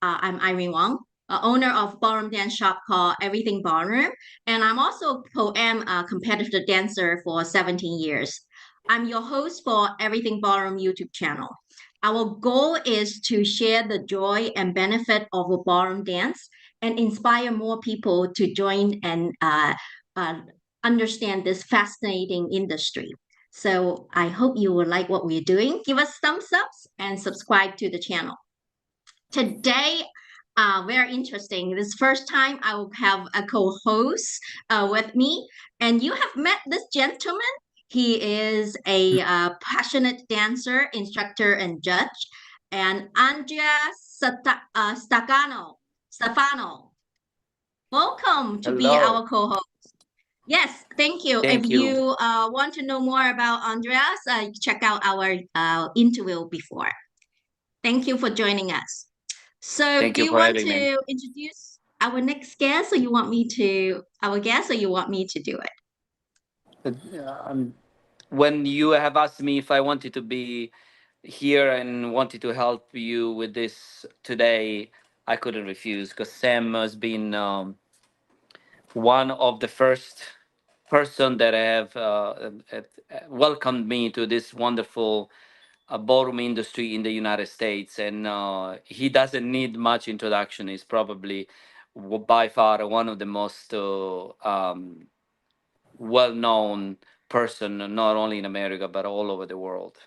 I'm Irene Wong, owner of ballroom dance shop called Everything Ballroom, and I'm also pro-am competitive dancer for 17 years. I'm your host for Everything Ballroom YouTube channel. Our goal is to share the joy and benefit of a ballroom dance and inspire more people to join and uh, understand this fascinating industry. So I hope you will like what we're doing. Give us thumbs up and subscribe to the channel. Today, very interesting. This first time I will have a co-host with me, and you have met this gentleman. He is a passionate dancer, instructor, and judge, and Andrea Stagano. Stefano. Welcome to be Hello. our co-host. Yes, thank you. If Thank you. you want to know more about Andreas, check out our interview before. Thank you for joining us. So, Thank do you you for want having me. to introduce our next guest, or you want me to our guest, or you want me to do it? Uh, Um, when you have asked me if I wanted to be here and wanted to help you with this today, I couldn't refuse because Sam has been one of the first person that have welcomed me to this wonderful ballroom industry in the United States, and he doesn't need much introduction. He's probably by far one of the most well-known person, not only in America but all over the world.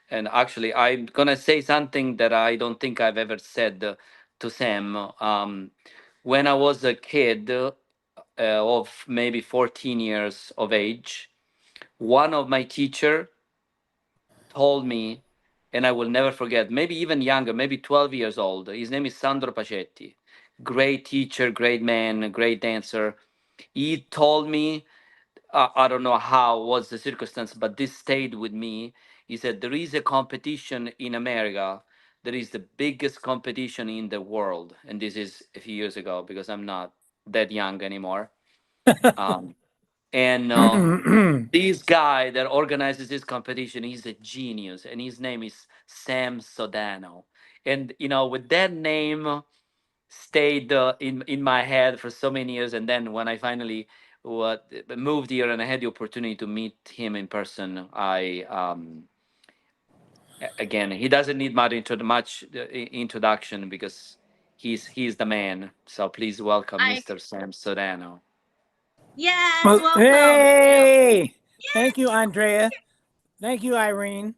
And actually, I'm gonna say something that I don't think I've ever said to Sam. When I was a kid of maybe 14 years of age, one of my teacher told me, and I will never forget, maybe even younger, maybe 12 years old. His name is Sandro Pacetti. Great teacher, great man, great dancer. He told me, I don't know how was the circumstance, but this stayed with me. He said there is a competition in America. There is the biggest competition in the world, and this is a few years ago because I'm not that young anymore. Um, and this guy that organizes this competition, he's a genius, and his name is Sam Sodano. And with that name stayed in my head for so many years. And then when I finally moved here and I had the opportunity to meet him in person, I again, he doesn't need much introduction because he's the man. So please welcome I Mr. Sam Sodano. yes, Well, welcome. hey, thank you, Yes, Andrea. Thank you, Irene.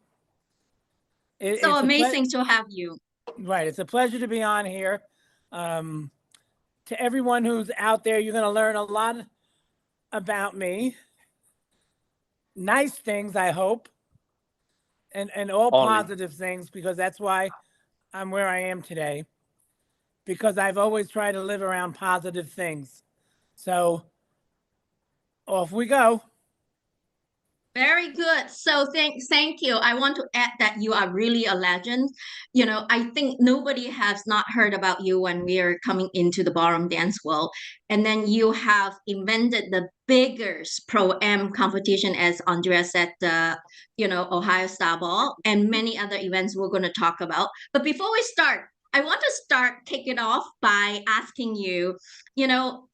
so It's a amazing to have you. right. It's a pleasure to be on here. Um, to everyone who's out there, you're going to learn a lot about me. Nice things, I hope, and all Only. positive things because that's why I'm where I am today. Because I've always tried to live around positive things. So off we go. Very good. So thank you. I want to add that you are really a legend. I think nobody has not heard about you when we are coming into the ballroom dance world. And then you have invented the biggest pro-am competition, as Andrea said, Ohio Star Ball and many other events we're going to talk about. But before we start, I want to kick it off by asking you,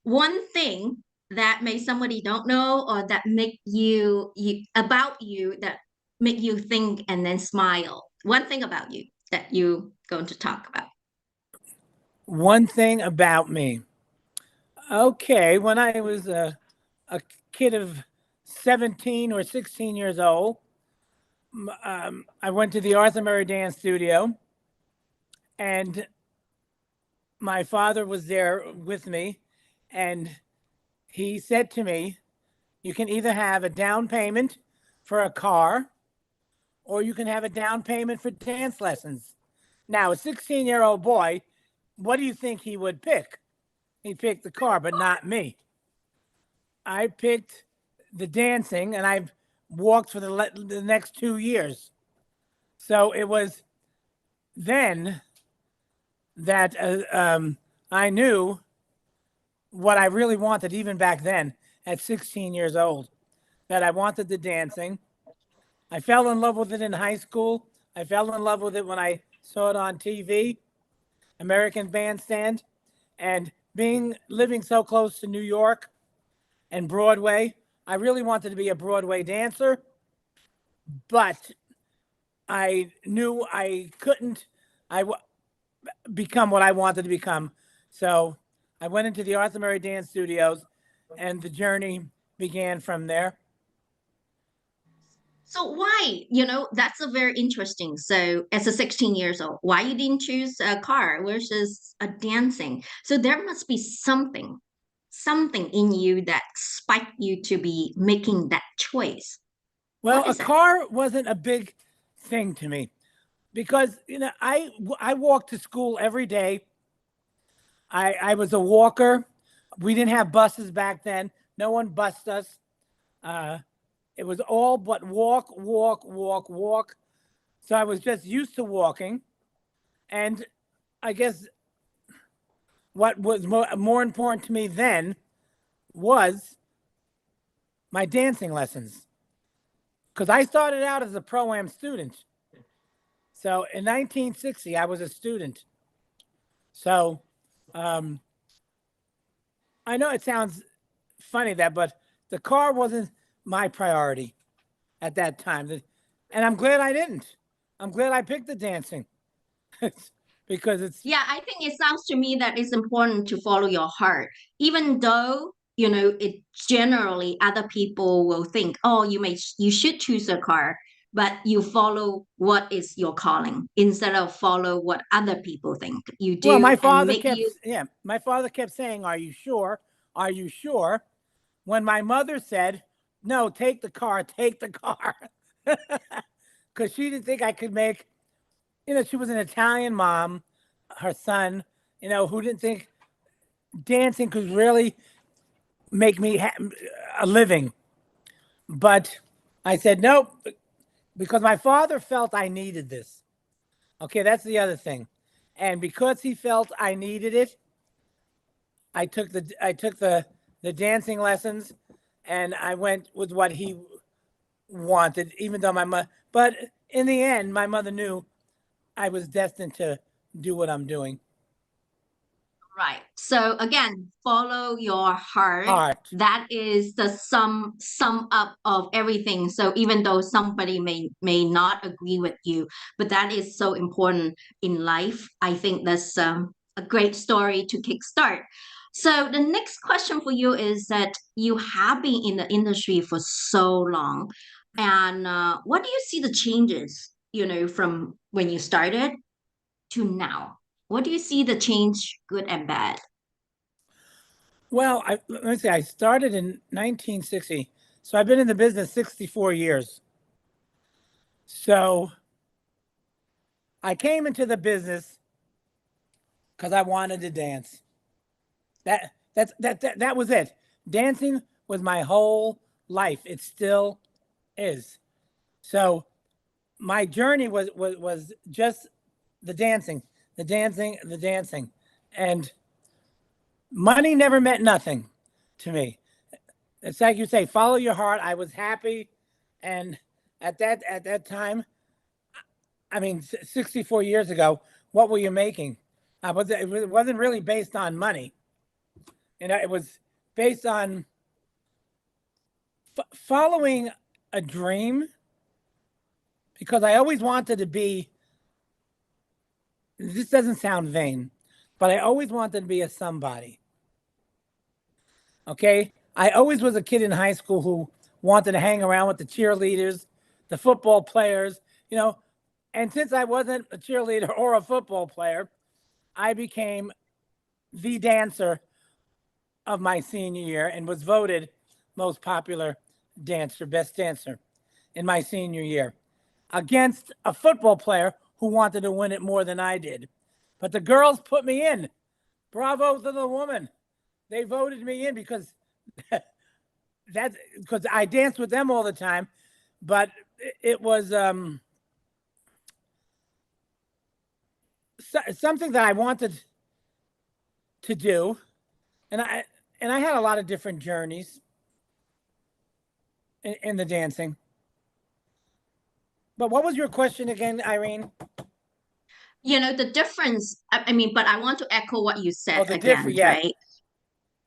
one thing that make somebody don't know or that make you about you that make you think and then smile. One thing about you that you going to talk about. One thing about me. Okay, when I was a kid of 17 or 16 years old, I went to the Arthur Murray Dance Studio, and my father was there with me, and he said to me, "You can either have a down payment for a car, or you can have a down payment for dance lessons." Now, a 16-year-old boy, what do you think he would pick? He picked the car, but not me. I picked the dancing, and I've walked for the next 2 years. So it was then that I knew what I really wanted, even back then at 16 years old, that I wanted the dancing. I fell in love with it in high school. I fell in love with it when I saw it on TV. American Bandstand, and living so close to New York and Broadway, I really wanted to be a Broadway dancer, but I knew I couldn't become what I wanted to become. So I went into the Arthur Murray Dance Studios, and the journey began from there. So why, that's a very interesting. So as a 16 years old, why you didn't choose a car versus a dancing? So there must be something in you that spiked you to be making that choice. Well, What a is it? car wasn't a big thing to me because I walked to school every day. I was a walker. We didn't have buses back then. No one bused us. Uh, it was all but walk, walk, walk, walk. So I was just used to walking. And I guess what was more important to me then was my dancing lessons. Because I started out as a pro-am student. So in 1960, I was a student. So um, I know it sounds funny but the car wasn't my priority at that time. And I'm glad I didn't. I'm glad I picked the dancing because it's, Yeah, I think it sounds to me that it's important to follow your heart, even though, it generally other people will think, oh, you should choose a car, but you follow what is your calling instead of follow what other people think you well, do and make you. my father kept saying, "Are you sure? Are you sure?" When my mother said, "No, take the car," because she didn't think I could make, she was an Italian mom, her son, who didn't think dancing could really make me a living. But I said, nope, because my father felt I needed this. Okay, that's the other thing. And because he felt I needed it, I took the dancing lessons, and I went with what he wanted, even though my mother, but in the end, my mother knew I was destined to do what I'm doing. Right. So again, follow your heart. Heart. That is the sum up of everything. So even though somebody may not agree with you, but that is so important in life. I think that's a great story to kickstart. So the next question for you is that you have been in the industry for so long, and what do you see the changes? From when you started to now? What do you see the change, good and bad? Well, let me say, I started in 1960, so I've been in the business 64 years. So I came into the business because I wanted to dance. That was it. Dancing was my whole life. It still is. So my journey was just the dancing, the dancing, the dancing, and money never meant nothing to me. It's like you say, follow your heart. I was happy, and at that time, I mean, 64 years ago, what were you making? It wasn't really based on money. It was based on following a dream because I always wanted to be. This doesn't sound vain, but I always wanted to be a somebody. Okay, I always was a kid in high school who wanted to hang around with the cheerleaders, the football players, and since I wasn't a cheerleader or a football player, I became the dancer of my senior year and was voted most popular dancer, best dancer in my senior year against a football player who wanted to win it more than I did. But the girls put me in. Bravo to the woman. They voted me in because that's because I danced with them all the time. But it was something that I wanted to do, and I had a lot of different journeys in the dancing. But what was your question again, Irene? The difference, I mean, but I want to echo what you Oh, said the again, different, yeah. right?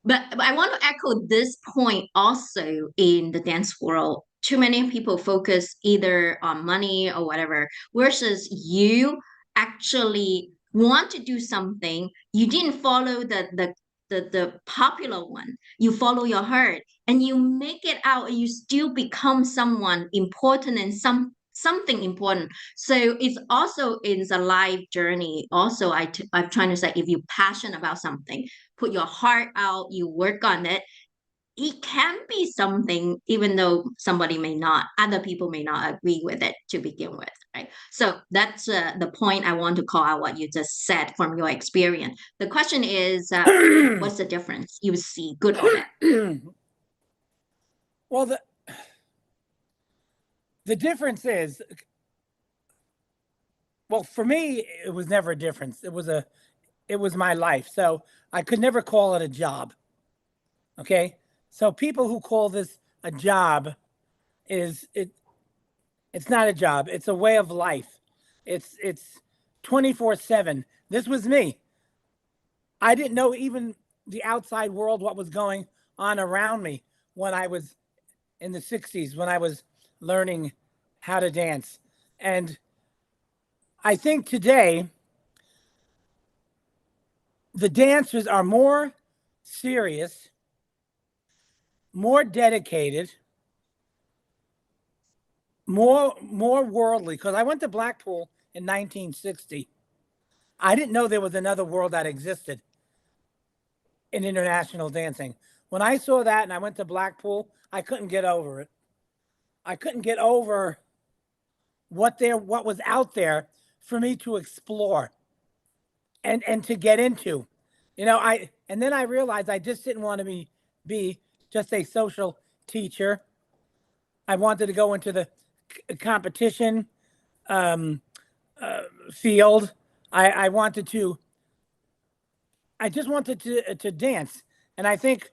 But I want to echo this point also in the dance world. Too many people focus either on money or whatever, versus you actually want to do something. You didn't follow the popular one. You follow your heart and you make it out and you still become someone important and something important. So it's also in a life journey. Also, I'm trying to say if you're passionate about something, put your heart out, you work on it, it can be something, even though other people may not agree with it to begin with, right? So that's the point I want to call out what you just said from your experience. The question is, what's the difference you see, good or bad? Well, the difference is, well, for me, it was never a difference. It was my life. So I could never call it a job. Okay. So people who call this a job it's not a job. It's a way of life. It's 24/7. This was me. I didn't know even the outside world, what was going on around me when I was in the 60s, when I was learning how to dance. And I think today the dancers are more serious, more dedicated, more worldly. Because I went to Blackpool in 1960. I didn't know there was another world that existed in international dancing. When I saw that and I went to Blackpool, I couldn't get over it. I couldn't get over what was out there for me to explore and to get into. And then I realized I just didn't want to be just a social teacher. I wanted to go into the competition um, field. I wanted to. I just wanted to dance, and I think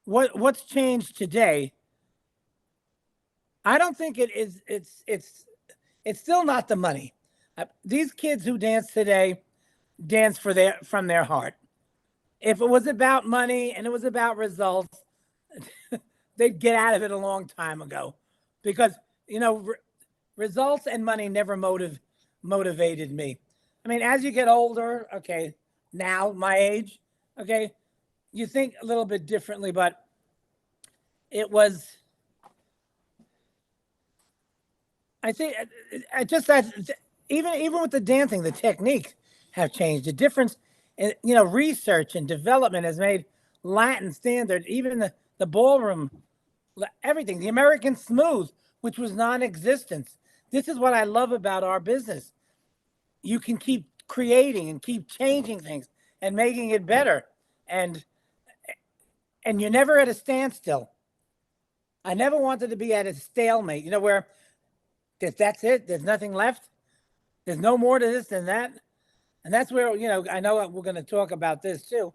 what's changed today. I don't think it is. It's still not the money. These kids who dance today dance from their heart. If it was about money and it was about results, they'd get out of it a long time ago, because results and money never motivated me. I mean, as you get older, okay, now my age, okay, you think a little bit differently, but it was. I think I just that even with the dancing, the techniques have changed. The difference in research and development has made Latin standard, even the ballroom, everything, the American smooth, which was non-existent. This is what I love about our business. You can keep creating and keep changing things and making it better, and you're never at a standstill. I never wanted to be at a stalemate. Where that's it. There's nothing left. There's no more to this than that. And that's where, I know we're going to talk about this too.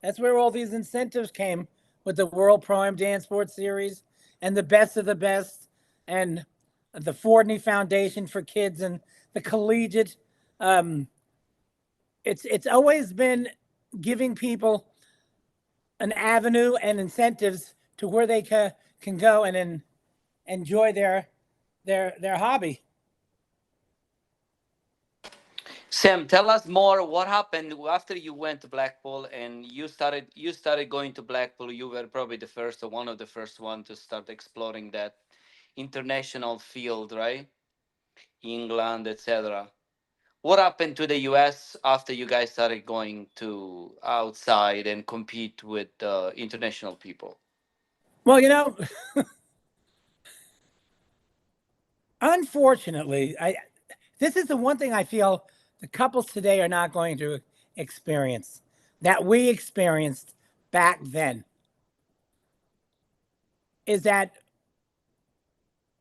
That's where all these incentives came with the World Prime Dance Sport Series and the Best of the Best and the Fordney Foundation for Kids and the collegiate. Um, it's always been giving people an avenue and incentives to where they can go and enjoy their hobby. Sam, tell us more. What happened after you went to Blackpool and you started going to Blackpool? You were probably the first or one of the first one to start exploring that international field, right? England, etc. What happened to the US after you guys started going to outside and compete with international people? Well, unfortunately, I this is the one thing I feel the couples today are not going to experience that we experienced back then, is that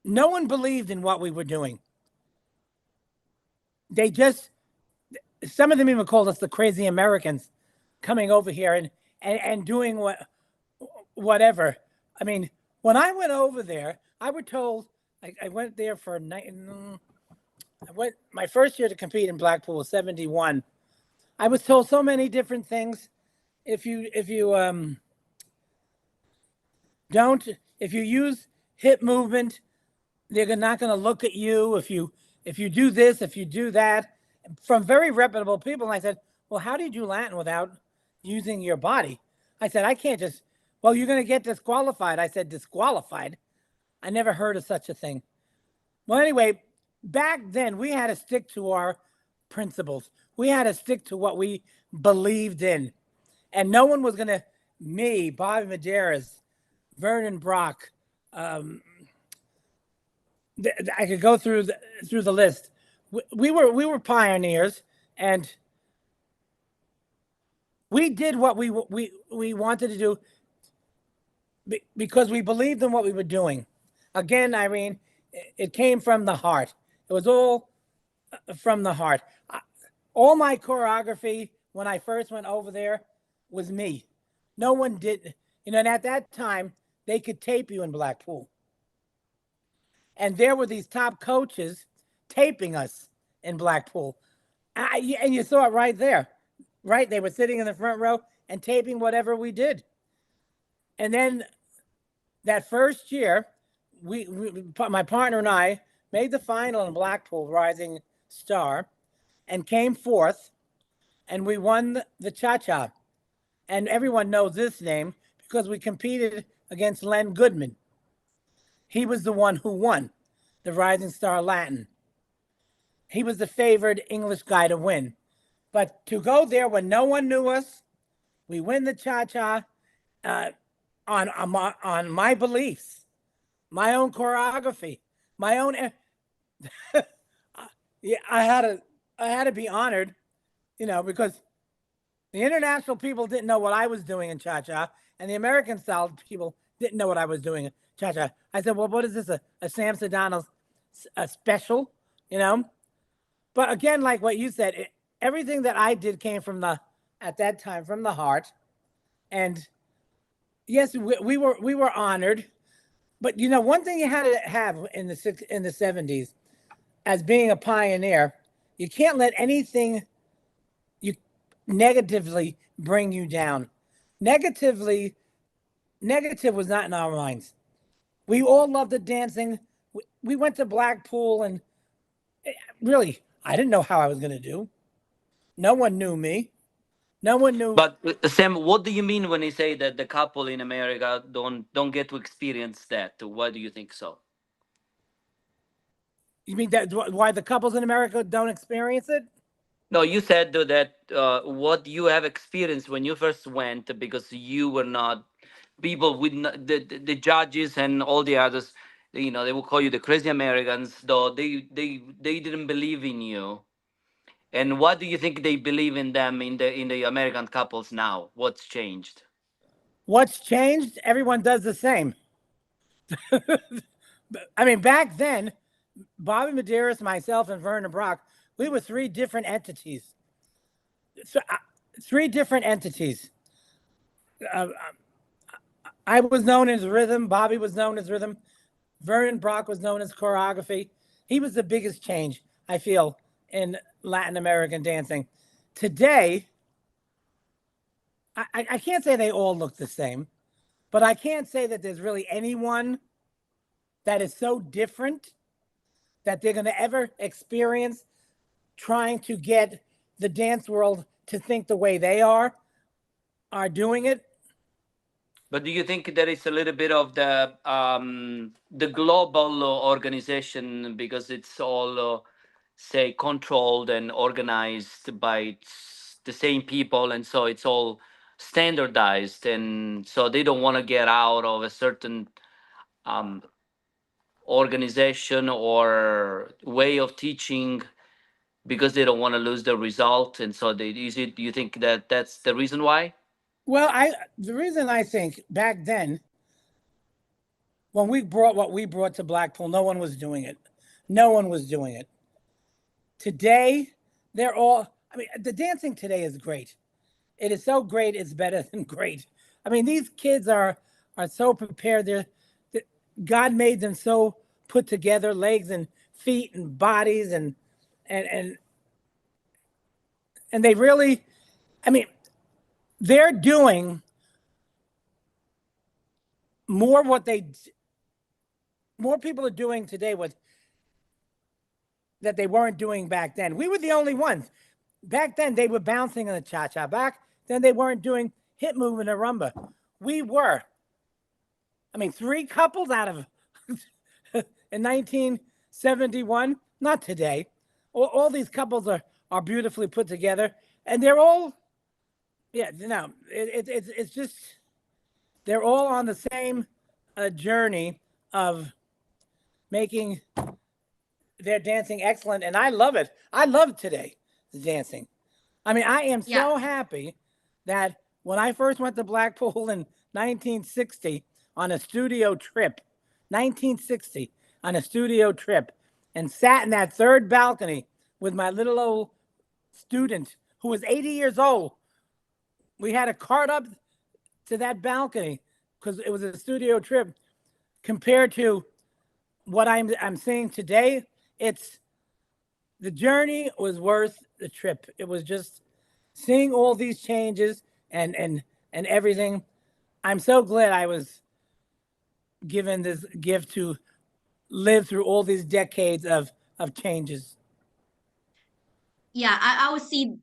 no one believed in what we were doing. They just, some of them even called us the crazy Americans coming over here and doing whatever. I mean, when I went over there, I were told, I went there for I went my first year to compete in Blackpool was 71. I was told so many different things. If you don't if you use hip movement, they're not going to look at you. If you do this, if you do that, from very reputable people. And I said, well, how do you do Latin without using your body? I said, I can't just. Well, you're going to get disqualified. I said, disqualified. I never heard of such a thing. Well, anyway, back then we had to stick to our principles. We had to stick to what we believed in. And no one was going to, me, Bobby Medeiros, Vernon Brock, I could go through the list. We were pioneers, and we did what we wanted to do because we believed in what we were doing. Again, Irene, it came from the heart. It was all from the heart. All my choreography when I first went over there was me. No one did, and at that time they could tape you in Blackpool. And there were these top coaches taping us in Blackpool. And you saw it right there, right? They were sitting in the front row and taping whatever we did. And then that first year, my partner and I made the final in Blackpool, Rising Star, and came fourth, and we won the cha-cha. And everyone knows this name because we competed against Len Goodman. He was the one who won the Rising Star Latin. He was the favored English guy to win. But to go there when no one knew us, we win the cha-cha on my beliefs, my own choreography, my own. Yeah, I had to be honored, because the international people didn't know what I was doing in cha-cha, and the American style people didn't know what I was doing in cha-cha. I said, well, what is this, a Sam Sodano special, But again, like what you said, everything that I did came at that time, from the heart. And yes, we were honored. But one thing you had to have in the 70s, as being a pioneer, you can't let anything you negatively bring you down. Negative was not in our minds. We all loved the dancing. We went to Blackpool, and really, I didn't know how I was going to do. No one knew me. No one knew. But Sam, what do you mean when you say that the couple in America don't get to experience that? Why do you think so? You mean that why the couples in America don't experience it? No, you said though that what you have experienced when you first went, because you were not people with the judges and all the others. They will call you the crazy Americans, though they didn't believe in you. And what do you think they believe in them in the American couples now? What's changed? What's changed? Everyone does the same. I mean, back then, Bobby Medeiros, myself, and Vernon Brock, we were three different entities. So, three different entities. I was known as rhythm. Bobby was known as rhythm. Vernon Brock was known as choreography. He was the biggest change, I feel, in Latin American dancing. Today, I can't say they all look the same, but I can't say that there's really anyone that is so different that they're going to ever experience trying to get the dance world to think the way they are doing it. But do you think there is a little bit of the global organization, because it's all say controlled and organized by the same people, and so it's all standardized, and so they don't want to get out of a certain um, organization or way of teaching because they don't want to lose the result, and so they use it. Do you think that that's the reason why? Well, the reason I think back then, when we brought what we brought to Blackpool, no one was doing it. No one was doing it. Today, they're all. I mean, the dancing today is great. It is so great. It's better than great. I mean, these kids are so prepared. God made them so put together, legs and feet and bodies, and and they really, I mean, they're doing more more people are doing today that they weren't doing back then. We were the only ones. Back then they were bouncing on the cha-cha. Back then they weren't doing hip movement or rumba. We were. I mean, 3 couples out of in 1971, not today. All these couples are beautifully put together, and they're all, yeah, no, it's just, they're all on the same journey of making their dancing excellent, and I love it. I love today, the dancing. I mean, I am Yeah. so happy that when I first went to Blackpool in 1960 on a studio trip, 1960 on a studio trip, and sat in that third balcony with my little old student who was 80 years old. We had a cart up to that balcony because it was a studio trip. Compared to what I'm seeing today, it's the journey was worth the trip. It was just seeing all these changes and everything. I'm so glad I was given this gift to live through all these decades of changes. Yeah, I would see,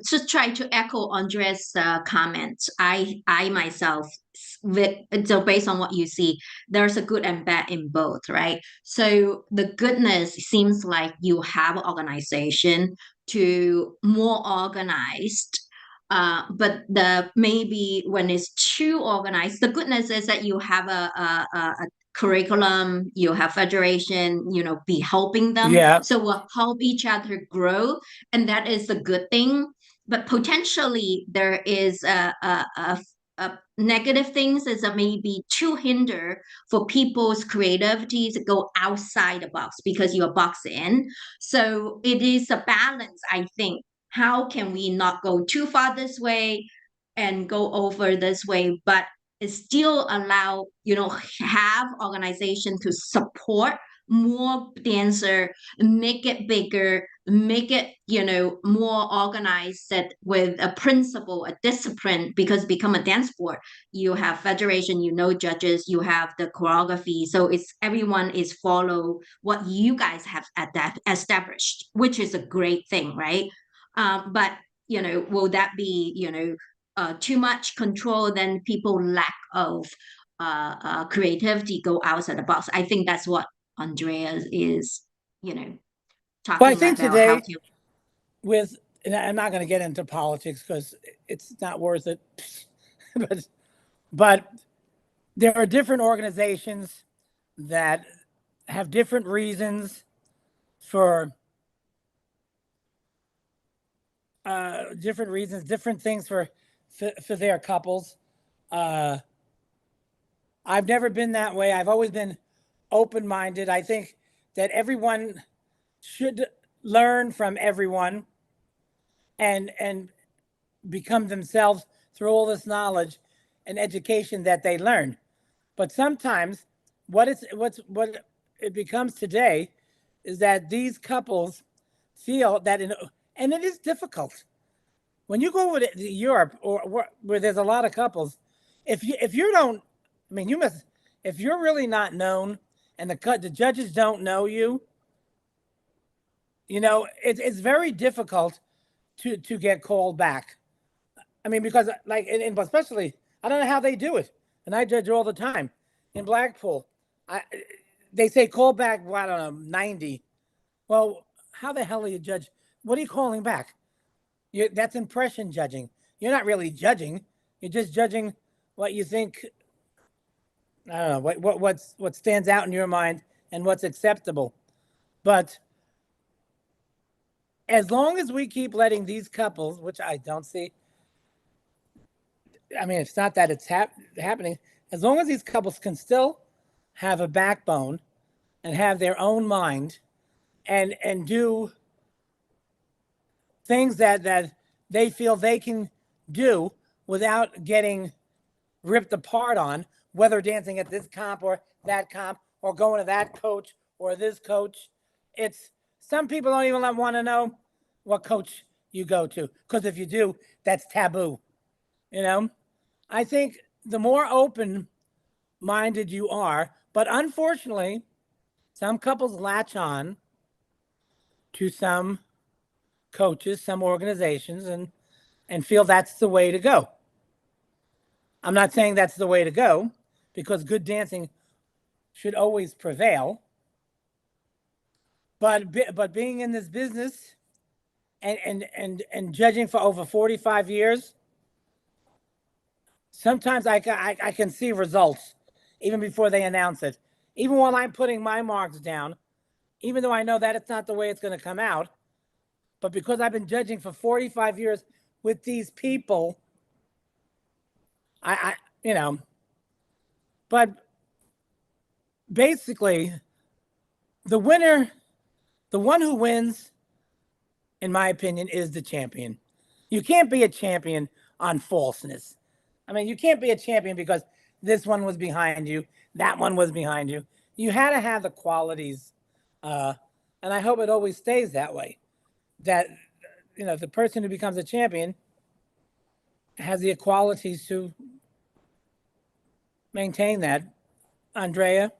just try to echo Andrea's comments. I myself, so based on what you see, there's a good and bad in both, right? So the goodness seems like you have an organization to more organized. But the maybe when it's too organized, the goodness is that you have a curriculum, you have federation, be helping them. Yeah. So we'll help each other grow, and that is a good thing. But potentially there is a negative things is that maybe too hinder for people's creativity to go outside the box because you're boxed in. So it is a balance, I think. How can we not go too far this way and go over this way, but it still allow, have organization to support more dancer, make it bigger, make it, more organized with a principle, a discipline, because become a dance sport. You have federation, judges, you have the choreography. So it's everyone is follow what you guys have established, which is a great thing, right? But will that be, too much control? Then people lack of creativity, go outside the box. I think that's what Andrea is, Well, I talking think about how today to. with, and I'm not going to get into politics because it's not worth it, but there are different organizations that have different reasons for different things for their couples. Uh, I've never been that way. I've always been open-minded. I think that everyone should learn from everyone and become themselves through all this knowledge and education that they learn. But sometimes what it becomes today is that these couples feel that and it is difficult when you go over to Europe or where there's a lot of couples. If you don't, I mean, you must, if you're really not known and the judges don't know you, it's very difficult to get called back. I mean, because like, and especially, I don't know how they do it, and I judge all the time in Blackpool. I They say call back, well, I don't know, 90. Well, how the hell do you judge? What are you calling back? That's impression judging. You're not really judging. You're just judging what you think. I don't know what stands out in your mind and what's acceptable. But as long as we keep letting these couples, which I don't see, I mean, it's not that it's happening. As long as these couples can still have a backbone and have their own mind and do things that they feel they can do without getting ripped apart on, whether dancing at this comp or that comp or going to that coach or this coach. It's some people don't even want to know what coach you go to, because if you do, that's taboo. You know, I think the more open minded you are, but unfortunately, some couples latch on to some coaches, some organizations, and feel that's the way to go. I'm not saying that's the way to go, because good dancing should always prevail. But being in this business and judging for over 45 years, sometimes I can see results even before they announce it. Even while I'm putting my marks down, even though I know that it's not the way it's going to come out, but because I've been judging for 45 years with these people, I you know, but basically the winner, the one who wins, in my opinion, is the champion. You can't be a champion on falseness. I mean, you can't be a champion because this one was behind you, that one was behind you. You had to have the qualities, uh, and I hope it always stays that way. That the person who becomes a champion has the qualities to maintain that. Andrea.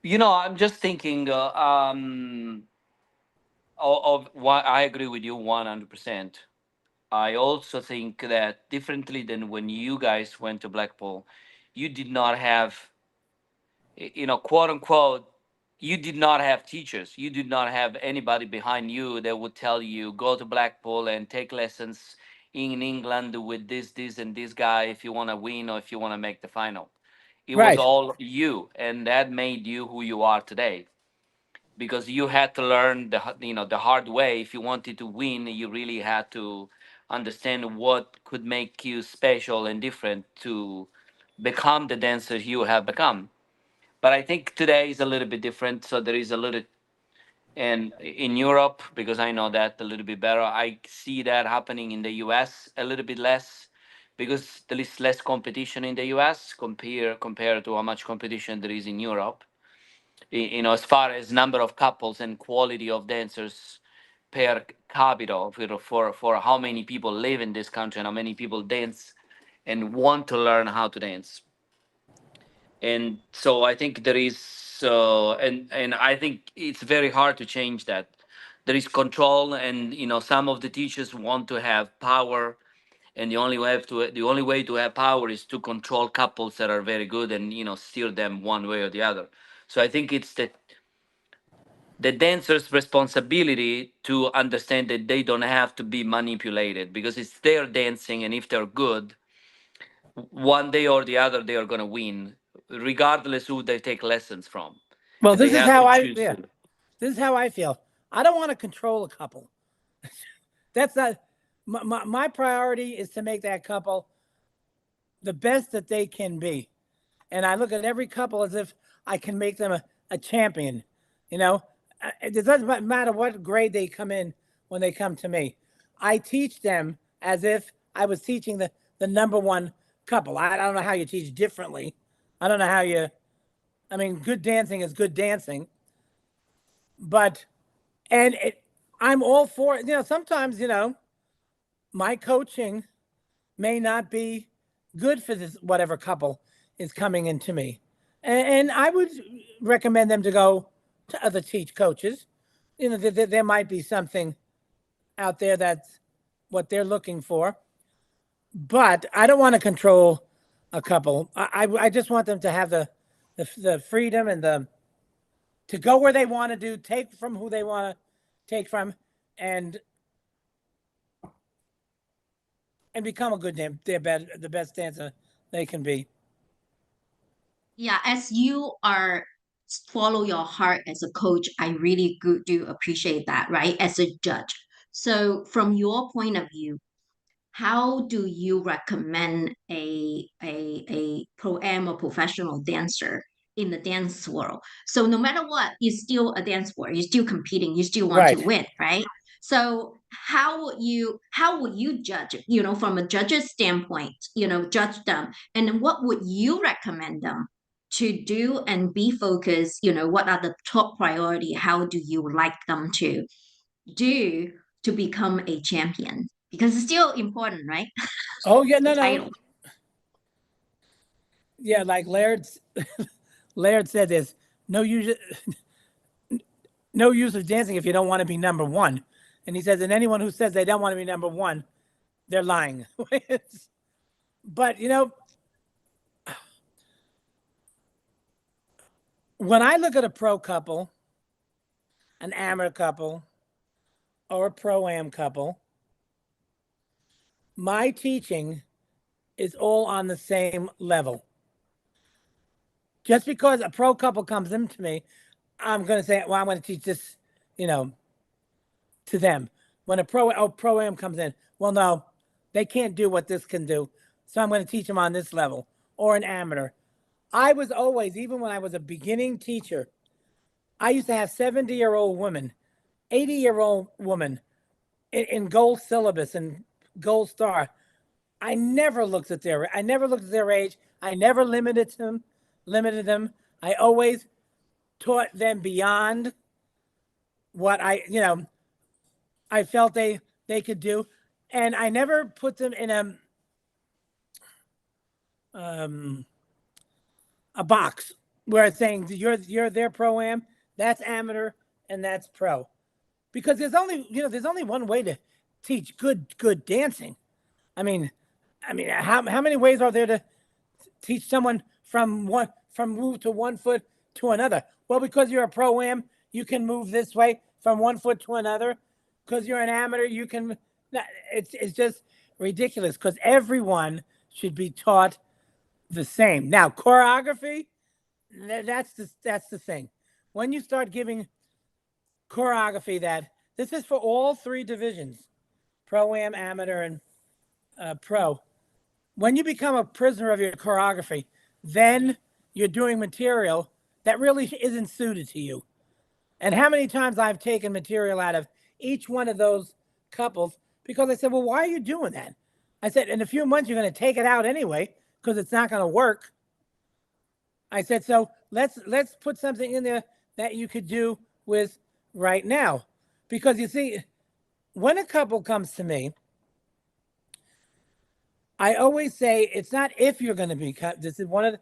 I'm just thinking of what I agree with you 100%. I also think that differently than when you guys went to Blackpool, you did not have, quote unquote, you did not have teachers. You did not have anybody behind you that would tell you go to Blackpool and take lessons in England with this, and this guy if you want to win or if you want to make the final. It was Right. all you, and that made you who you are today, because you had to learn the hard way. If you wanted to win, you really had to understand what could make you special and different to become the dancer you have become. But I think today is a little bit different. So there is a little, and in Europe, because I know that a little bit better, I see that happening in the US a little bit less, because there is less competition in the US compared to how much competition there is in Europe. As far as number of couples and quality of dancers per capita, for how many people live in this country and how many people dance and want to learn how to dance. And so I think there is, and I think it's very hard to change that. There is control, and some of the teachers want to have power, and the only way to have power is to control couples that are very good and steer them one way or the other. So I think it's the dancer's responsibility to understand that they don't have to be manipulated, because it's their dancing, and if they're good, one day or the other they are going to win, regardless who they take lessons from, Well, and they this is have how to I choose yeah. to. This is how I feel. I don't want to control a couple. That's not my priority is to make that couple the best that they can be. And I look at every couple as if I can make them a champion. You know, it doesn't matter what grade they come in when they come to me. I teach them as if I was teaching the number one couple. I don't know how you teach differently. I don't know how you, I mean, good dancing is good dancing, but, and I'm all for it. Sometimes, my coaching may not be good for this whatever couple is coming into me, and I would recommend them to go to other teach coaches. There might be something out there that's what they're looking for, but I don't want to control a couple. I just want them to have the freedom and the to go where they want to do, take from who they want to take from, and become a good the best dancer they can be. Yeah, as you are follow your heart as a coach, I really do appreciate that, right? As a judge. So from your point of view, how do you recommend a pro am or professional dancer in the dance world? So no matter what, you're still a dance world, you're still competing, you still want to Right. win, right? So how would you judge, from a judge's standpoint, judge them, and what would you recommend them to do and be focused, what are the top priority? How do you like them to do to become a champion? Because it's still important, right? Oh yeah, The no, no, title. yeah. Like Laird said, there's no use no use of dancing if you don't want to be number one. And he says, and anyone who says they don't want to be number one, they're lying. But when I look at a pro couple, an amateur couple, or a pro-am couple, my teaching is all on the same level. Just because a pro couple comes into me, I'm going to say, well, I'm going to teach this, you know, to them. When a pro-am comes in, well, no, they can't do what this can do. So I'm going to teach them on this level, or an amateur. I was always, even when I was a beginning teacher, I used to have 70-year-old women, 80-year-old women in gold syllabus and gold star. I never looked at their age. I never limited them. I always taught them beyond what I felt they could do. And I never put them in a box where it's saying you're their pro-am, that's amateur, and that's pro. Because there's only one way to teach good dancing. I mean, how many ways are there to teach someone from move to one foot to another? Well, because you're a pro-am, you can move this way from one foot to another. Because you're an amateur, you can. It's just ridiculous. Because everyone should be taught the same. Now, choreography, that's the thing. When you start giving choreography, that this is for all three divisions: pro-am, amateur, and pro. When you become a prisoner of your choreography, then you're doing material that really isn't suited to you. And how many times I've taken material out of each one of those couples because I said, well, why are you doing that? I said, in a few months, you're going to take it out anyway because it's not going to work. I said, so let's put something in there that you could do with right now. Because you see, when a couple comes to me, I always say it's not if you're going to be cut. This is one of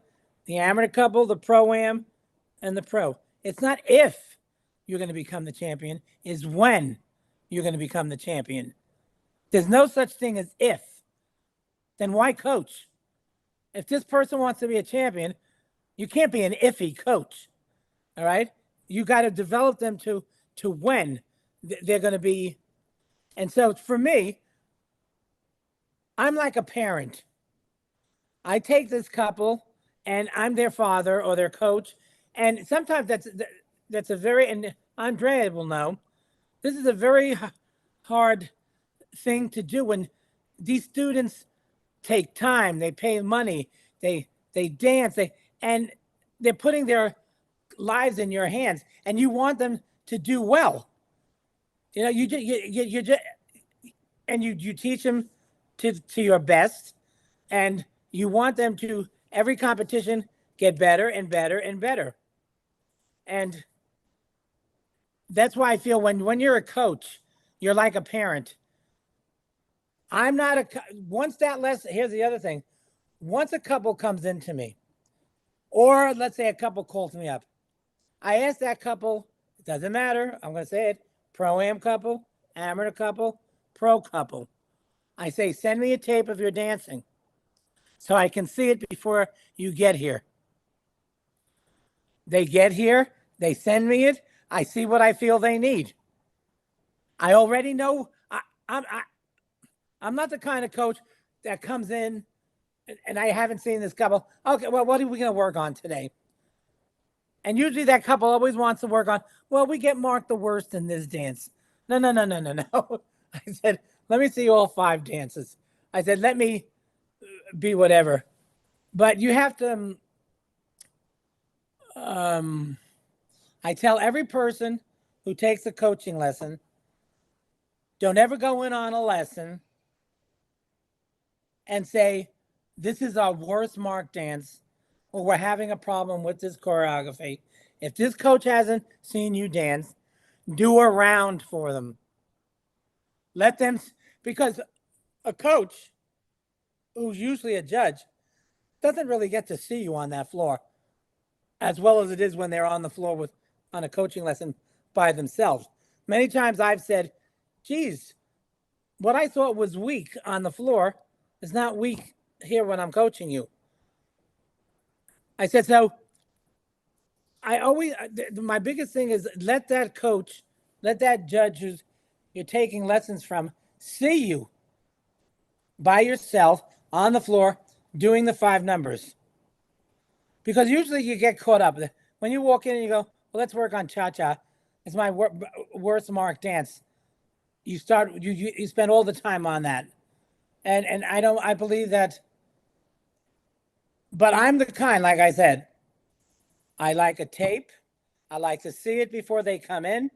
the amateur couple, the pro-am, and the pro. It's not if you're going to become the champion, is when you're going to become the champion. There's no such thing as if. Then why coach? If this person wants to be a champion, you can't be an iffy coach. All right? You got to develop them to when they're going to be. And so for me, I'm like a parent. I take this couple and I'm their father or their coach. And sometimes that's a very, and Andrea will know, this is a very hard thing to do when these students take time, they pay money, they dance, and they're putting their lives in your hands, and you want them to do well. You just and you teach them to your best, and you want them to every competition get better and better and better. And that's why I feel when you're a coach, you're like a parent. I'm not a once that lesson. Here's the other thing: once a couple comes into me, or let's say a couple calls me up, I ask that couple. It doesn't matter. I'm going to say it: pro-am couple, amateur couple, pro couple. I say, send me a tape of your dancing, so I can see it before you get here. They get here, they send me it. I see what I feel they need. I already know. I'm not the kind of coach that comes in and I haven't seen this couple. Okay, well, what are we going to work on today? And usually that couple always wants to work on, well, we get marked the worst in this dance. No, no, no, no, no, no. I said, let me see all 5 dances. I said, let me be whatever. But you have to, I tell every person who takes a coaching lesson, don't ever go in on a lesson and say, this is our worst mark dance or we're having a problem with this choreography. If this coach hasn't seen you dance, do a round for them. Let them, because a coach who's usually a judge doesn't really get to see you on that floor as well as it is when they're on the floor with on a coaching lesson by themselves. Many times I've said, geez, what I thought was weak on the floor is not weak here when I'm coaching you. I said, so I always, my biggest thing is let that coach, let that judge who's you're taking lessons from see you by yourself on the floor doing the 5 numbers. Because usually you get caught up. When you walk in and you go, well, let's work on cha-cha. It's my worst marked dance. You start, you spend all the time on that. And I believe that, but I'm the kind, like I said, I like a tape. I like to see it before they come in.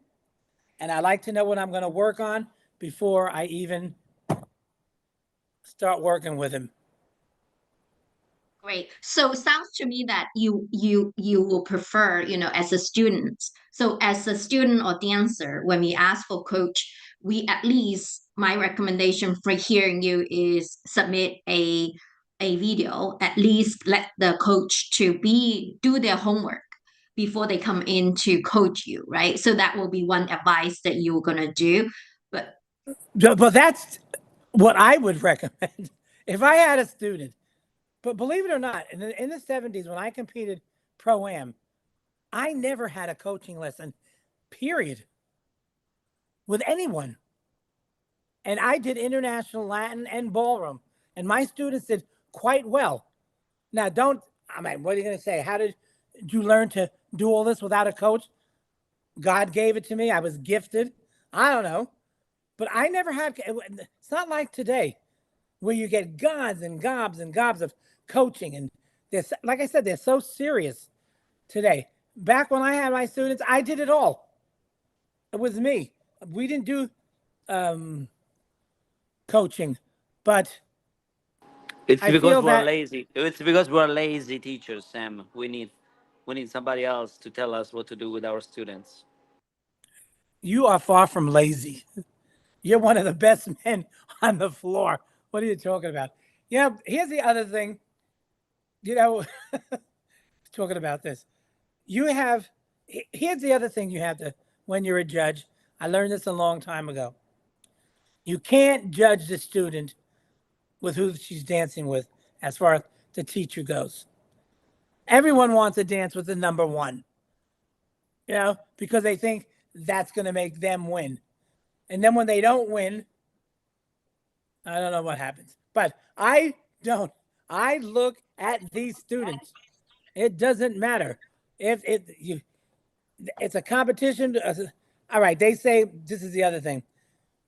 And I like to know what I'm going to work on before I even start working with him. Great. So it sounds to me that you will prefer, as a student. So as a student or dancer, when we ask for coach, we at least my recommendation for hearing you is submit a video. At least let the coach to do their homework before they come in to coach you, right? So that will be one advice that you're gonna do. But But that's what I would recommend if I had a student. But believe it or not, in the 70s, when I competed pro-am, I never had a coaching lesson, period, with anyone. And I did international Latin and ballroom, and my students did quite well. Now, what are you going to say? How did you learn to do all this without a coach? God gave it to me. I was gifted. I don't know. But I never had, it's not like today where you get gobs and gobs and gobs of coaching. And like I said, they're so serious today. Back when I had my students, I did it all. It was me. We didn't do coaching, but It's I because feel we're that lazy. It's because we're lazy teachers, Sam. We need somebody else to tell us what to do with our students. you are far from lazy. You're one of the best men on the floor. What are you talking about? Here's the other thing. You know, talking about this. Here's the other thing you have to, when you're a judge, I learned this a long time ago. You can't judge the student with who she's dancing with as far as the teacher goes. Everyone wants to dance with the number one, because they think that's going to make them win. And then when they don't win, I don't know what happens. But I don't. I look at these students. It doesn't matter if it's a competition. All right, they say this is the other thing.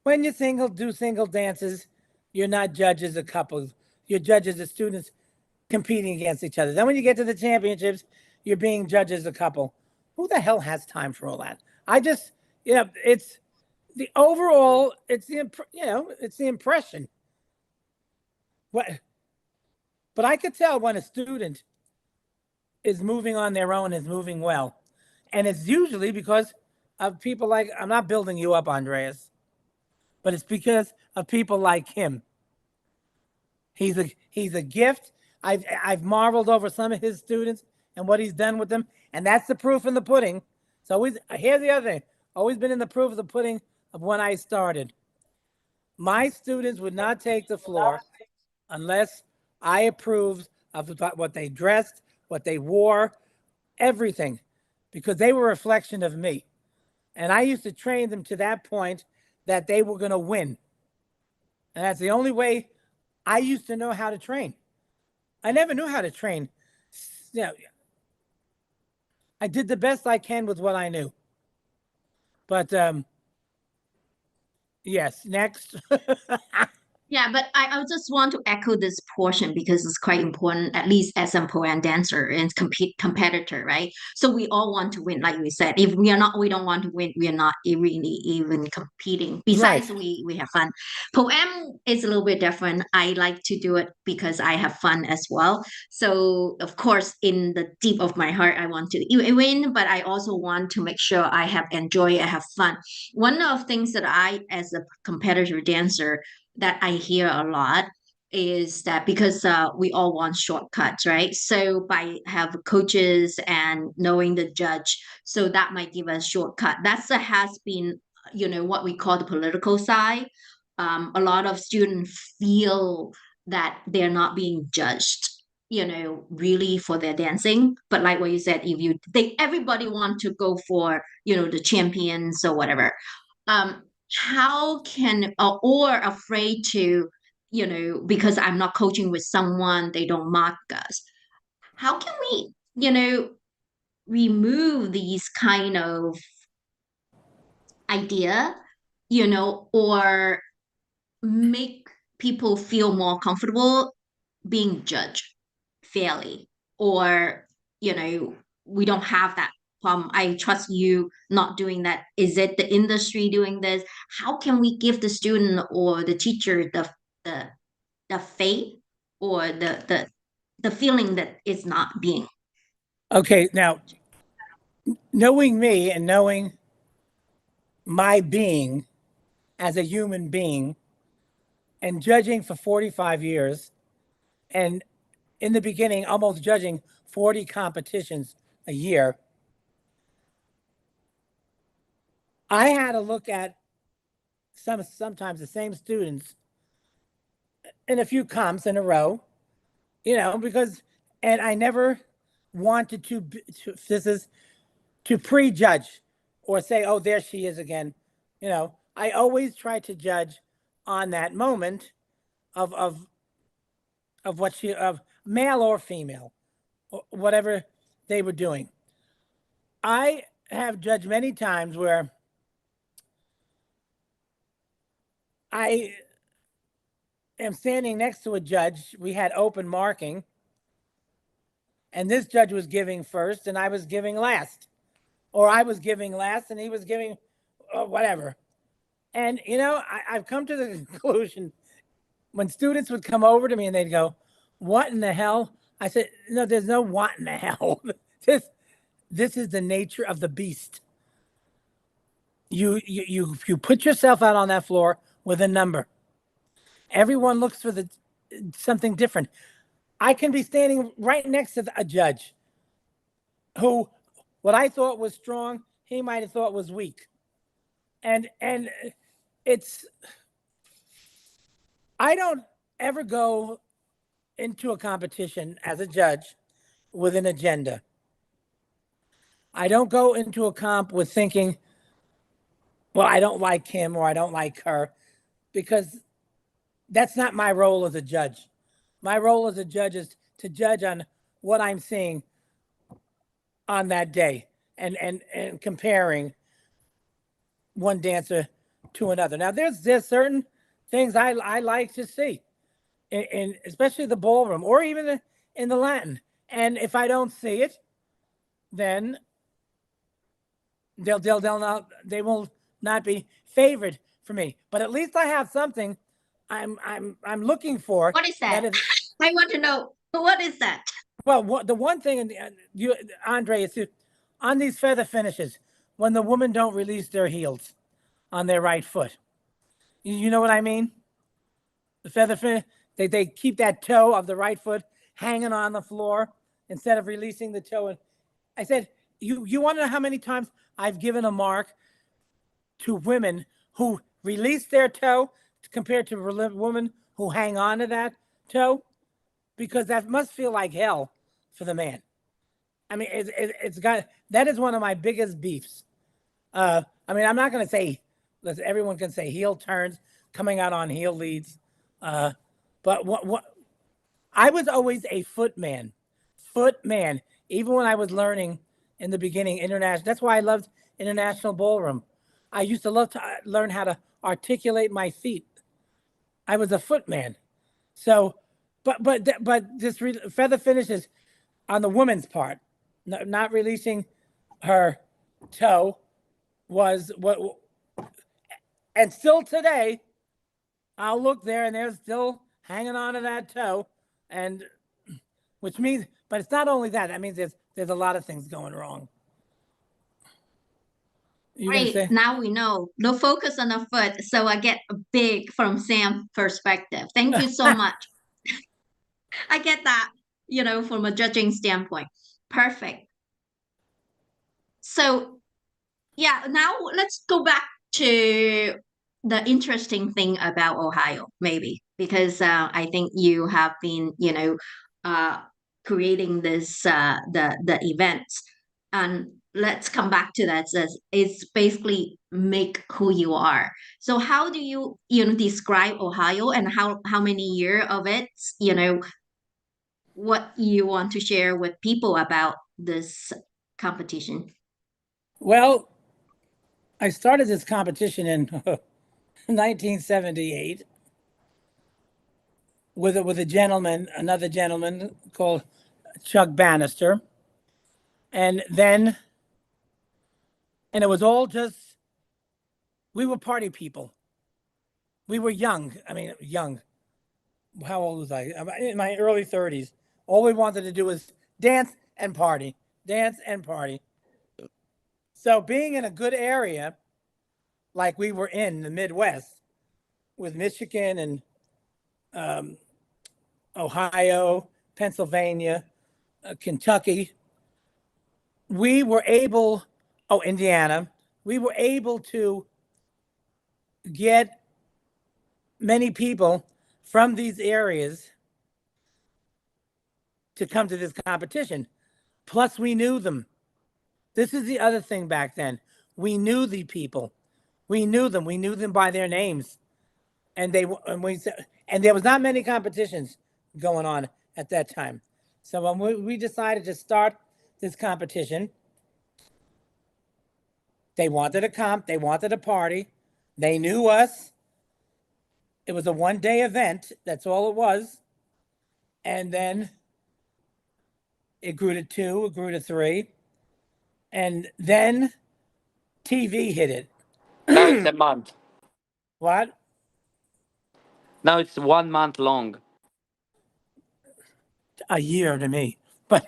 When you do single dances, you're not judges a couple. You're judges of students competing against each other. Then when you get to the championships, you're being judges a couple. Who the hell has time for all that? I just, it's the overall. It's the impression. What? But I could tell when a student is moving on their own, is moving well, and it's usually because of people like I'm not building you up, Andreas, but it's because of people like him. He's a gift. I've marveled over some of his students and what he's done with them, and that's the proof in the pudding. So here's the other thing. Always been in the proof of the pudding of when I started. My students would not take the floor unless I approved of what they dressed, what they wore, everything, because they were a reflection of me. And I used to train them to that point that they were going to win. And that's the only way I used to know how to train. I never knew how to train. I did the best I can with what I knew. But yes, next. Yeah, Yeah, but I just want to echo this portion because it's quite important, at least as a pro-am dancer and competitor, right? So we all want to win, like we said. If we don't want to win, we are not really even competing. Right. Besides, we have fun. Pro-am is a little bit different. I like to do it because I have fun as well. So of course, in the deep of my heart, I want to win, but I also want to make sure I have enjoy, I have fun. One of the things that I, as a competitor dancer, that I hear a lot is that because we all want shortcuts, right? So by have coaches and knowing the judge, so that might give us shortcut. That's has been, what we call the political side. A lot of students feel that they're not being judged, really for their dancing. But like what you said, if you think everybody want to go for, the champions or whatever, um how can or afraid to, because I'm not coaching with someone, they don't mark us, how can we, remove these kind of idea, or make people feel more comfortable being judged fairly, or we don't have that problem. I trust you not doing that. Is it the industry doing this? How can we give the student or the teacher the the faith or the feeling that it's not being? Okay, now knowing me and knowing my being as a human being and judging for 45 years, and in the beginning almost judging 40 competitions a year, I had to look at sometimes the same students in a few comps in a row, because, and I never wanted this is to prejudge or say, oh, there she is again. I always try to judge on that moment of what of male or female, or whatever they were doing. I have judged many times where I am standing next to a judge. We had open marking, and this judge was giving first, and I was giving last, or I was giving last, and he was giving whatever. And I've come to the conclusion when students would come over to me and they'd go, "What in the hell?" I said, "No, there's no what in the hell. this is the nature of the beast. You put yourself out on that floor with a number. Everyone looks for something different. I can be standing right next to a judge who, what I thought was strong, he might have thought was weak, and it's I don't ever go into a competition as a judge with an agenda. I don't go into a comp with thinking, well, I don't like him or I don't like her, because that's not my role as a judge. My role as a judge is to judge on what I'm seeing on that day and comparing one dancer to another. Now, there's certain things I like to see, in especially the ballroom or even in the Latin. And if I don't see it, then they will not be favored for me. But at least I have something I'm looking for. What is that? That is, I want to know, what is that? well, the one thing, and you, Andre, is on these feather finishes, when the women don't release their heels on their right foot. You know what I mean? The feather finish, they keep that toe of the right foot hanging on the floor instead of releasing the toe. And I said, you want to know how many times I've given a mark to women who release their toe compared to women who hang on to that toe? Because that must feel like hell for the man. I mean, it's got, that is one of my biggest beefs. I mean, I'm not going to say, listen, everyone can say heel turns, coming out on heel leads. But what I was always a foot man, even when I was learning in the beginning international. That's why I loved international ballroom. I used to love to learn how to articulate my feet. I was a footman. So, but this feather finish is on the woman's part, not releasing her toe was what, and still today, I'll look there and they're still hanging on to that toe, and which means, but it's not only that. That means there's a lot of things going wrong. You gonna Great. say? Now we know. No focus on the foot. So I get a big from Sam perspective. Thank you so much. I get that, from a judging standpoint. Perfect. So yeah, now let's go back to the interesting thing about Ohio, maybe, because I think you have been, uh, creating this the events, and let's come back to that. Says it's basically make who you are. So how do you describe Ohio, and how many year of it, what you want to share with people about this competition? Well, I started this competition in 1978 with a gentleman, another gentleman called Chuck Bannister, and then and it was all just we were party people. We were young. I mean, young. How old was I? In my early 30s. All we wanted to do was dance and party, dance and party. So being in a good area like we were in the Midwest with Michigan and Ohio, Pennsylvania, Kentucky, we were able, oh, Indiana, we were able to get many people from these areas to come to this competition. Plus, we knew them. This is the other thing back then. We knew the people. We knew them. We knew them by their names, and and there was not many competitions going on at that time. So when we decided to start this competition, they wanted a comp. They wanted a party. They knew us. It was a 1 day event. That's all it was. And then it grew to 2. It grew to 3. And then TV hit it. Now it's a month. What? Now it's 1 month long. A year to me. But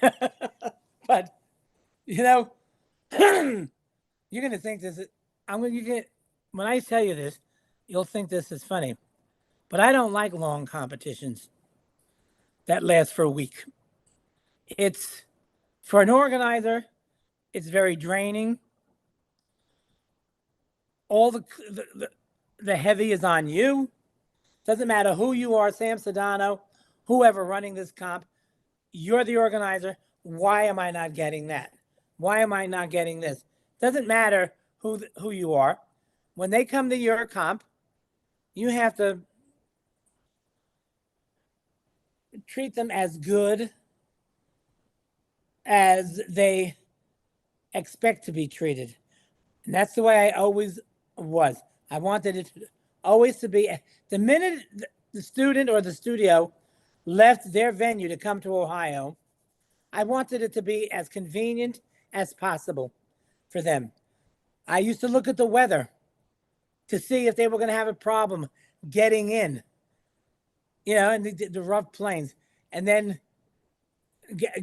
but you know, you're gonna think this is. I'm gonna you get when I tell you this, you'll think this is funny. But I don't like long competitions that last for a week. It's for an organizer. It's very draining. All the heavy is on you. Doesn't matter who you are, Sam Sodano, whoever running this comp. You're the organizer. Why am I not getting that? Why am I not getting this? Doesn't matter who you are. When they come to your comp, you have to treat them as good as they expect to be treated. And that's the way I always was. I wanted it always to be the minute the student or the studio left their venue to come to Ohio, I wanted it to be as convenient as possible for them. I used to look at the weather to see if they were going to have a problem getting in, and the rough plains, and then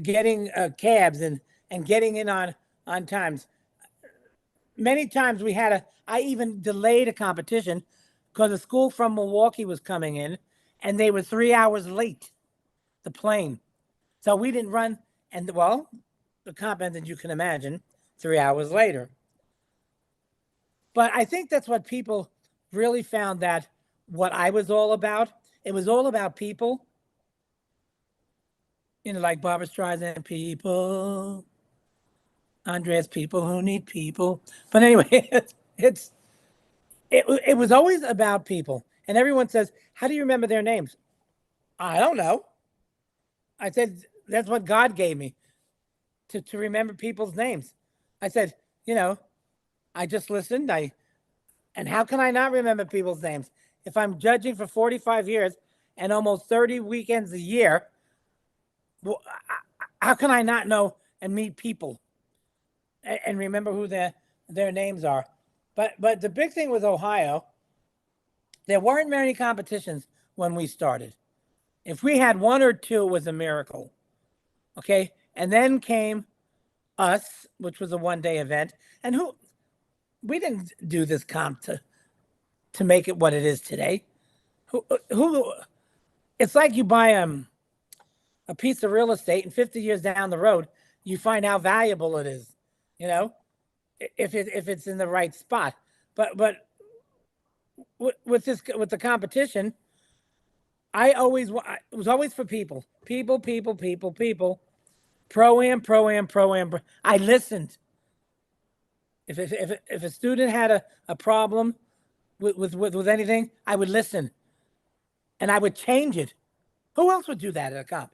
getting cabs and getting in on times. Many times I even delayed a competition because a school from Milwaukee was coming in and they were 3 hours late, the plane. So we didn't run, and well, the comp ended, you can imagine, 3 hours later. But I think that's what people really found that what I was all about. It was all about people, like Barbra Streisand, people, Andreas, people who need people. But anyway, it was always about people. And everyone says, how do you remember their names? I don't know. I said, that's what God gave me to remember people's names. I said, I just listened. And how can I not remember people's names? if I'm judging for 45 years and almost 30 weekends a year, well, how can I not know and meet people and remember who their names are? But the big thing with Ohio, there weren't many competitions when we started. If we had one or two, it was a miracle. Okay, and then came us, which was a one-day event, and we didn't do this comp to make it what it is today. Who it's like you buy a piece of real estate and 50 years down the road, you find how valuable it is, you know, if it's in the right spot. But with the competition, it was always for people, people, pro am. I listened. If a student had a problem with anything, I would listen and I would change it. Who else would do that at a comp?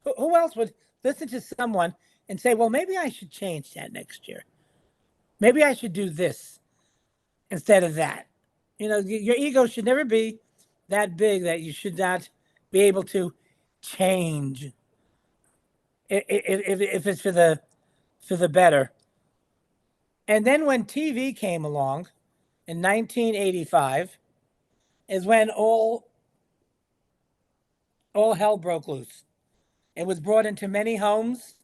Who else would listen to someone and say, well, maybe I should change that next year. Maybe I should do this instead of that. You know, your ego should never be that big that you should not be able to change if it's for the better. And then when TV came along in 1985 is when all hell broke loose. It was brought into many homes.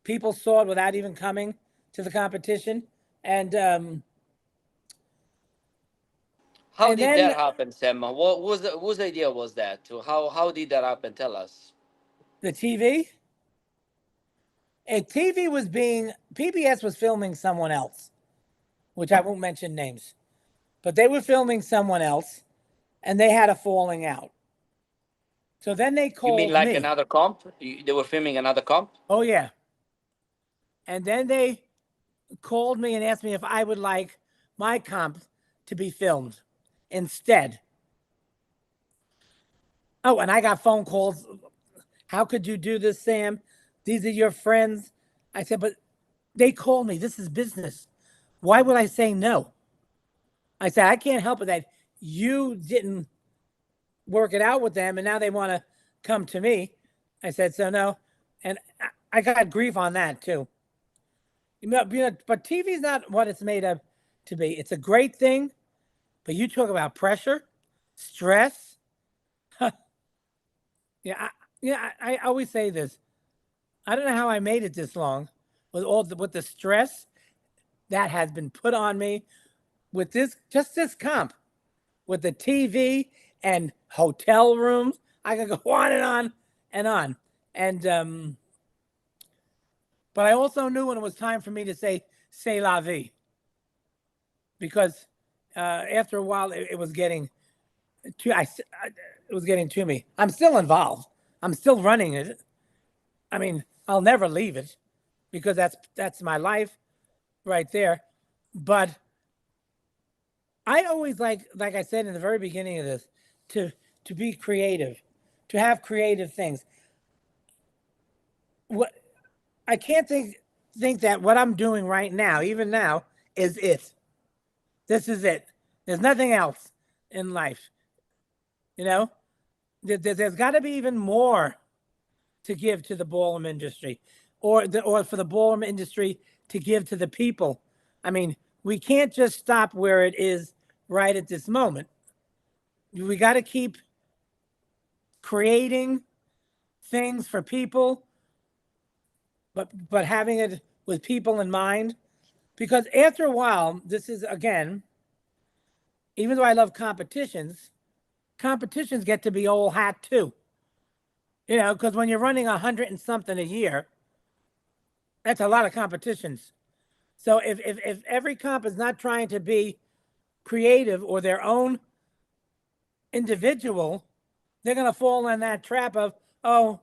People saw it without even coming to the competition. And How and did then that happen, Sam? What was whose idea was that? How did that happen? Tell us. the TV, and TV was being PBS was filming someone else, which I won't mention names, but they were filming someone else, and they had a falling out. So then they You mean called like me. another comp? They were filming another comp? Oh yeah, and then they called me and asked me if I would like my comp to be filmed instead. Oh, and I got phone calls. How could you do this, Sam? These are your friends. I said, but they called me. This is business. Why would I say no? I said, I can't help it that you didn't work it out with them and now they want to come to me. I said, so no. And I got grief on that too. But TV is not what it's made of to be. It's a great thing, but you talk about pressure, stress. I always say this. I don't know how I made it this long with the stress that has been put on me with this comp with the TV and hotel rooms. I could go on and on and on. And but I also knew when it was time for me to say "c'est la vie" because after a while it was getting it was getting to me. I'm still involved. I'm still running it. I mean, I'll never leave it because that's my life right there. But I always like I said in the very beginning of this, to be creative, to have creative things. What I can't think that what I'm doing right now, even now, is it. This is it. There's nothing else in life. You know, there's got to be even more to give to the ballroom industry, or for the ballroom industry to give to the people. I mean, we can't just stop where it is right at this moment. We got to keep creating things for people, but having it with people in mind. Because after a while, this is again, even though I love competitions, competitions get to be old hat too. You know, because when you're running 100 and something a year, that's a lot of competitions. So if every comp is not trying to be creative or their own individual, they're going to fall in that trap of, oh,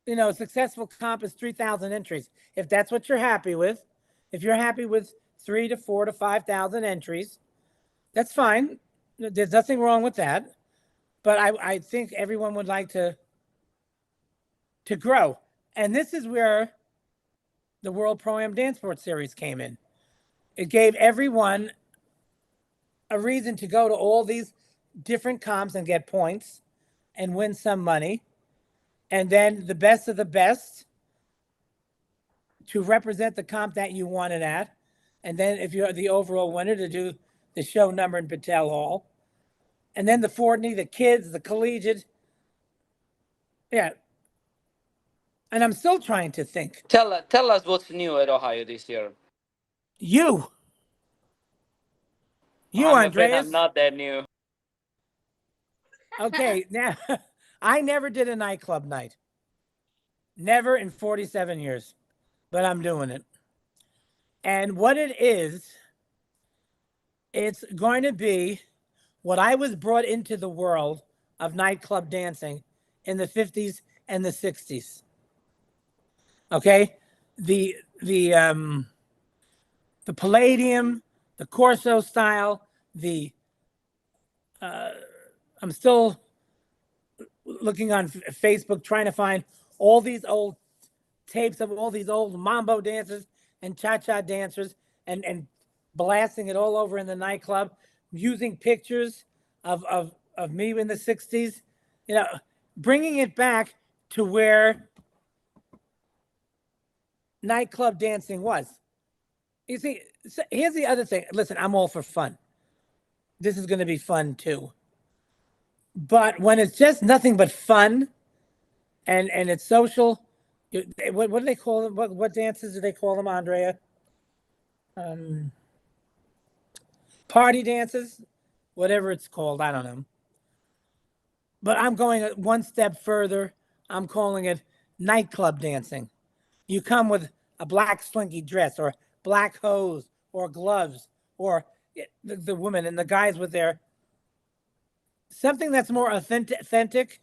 you know, a successful comp is 3,000 entries. If that's what you're happy with, if you're happy with 3 to 4 to 5,000 entries, that's fine. There's nothing wrong with that. But I think everyone would like to grow. And this is where the World Pro-Am Dance Sport Series came in. It gave everyone a reason to go to all these different comps and get points and win some money. And then the best of the best to represent the comp that you won it at. And then if you're the overall winner, to do the show number in Patel Hall. And then the Fortney, the kids, the collegiate. Yeah. And I'm still trying to think. Tell us what's new at Ohio this year. You, I'm afraid I'm Andreas. not that new. Okay, now I never did a nightclub night. Never in 47 years, but I'm doing it. And what it is, it's going to be what I was brought into the world of nightclub dancing in the 50s and the 60s. Okay? The Palladium, the Corso style, I'm still looking on Facebook trying to find all these old tapes of all these old mambo dancers and cha-cha dancers and blasting it all over in the nightclub, using pictures of me in the 60s, bringing it back to where nightclub dancing was. You see, so here's the other thing. Listen, I'm all for fun. This is going to be fun too. But when it's just nothing but fun and it's social, what do they call them? What dances do they call them, Andrea? Party dances, whatever it's called. I don't know. But I'm going one step further. I'm calling it nightclub dancing. You come with a black slinky dress or black hose or gloves, or the women and the guys with their something that's more authentic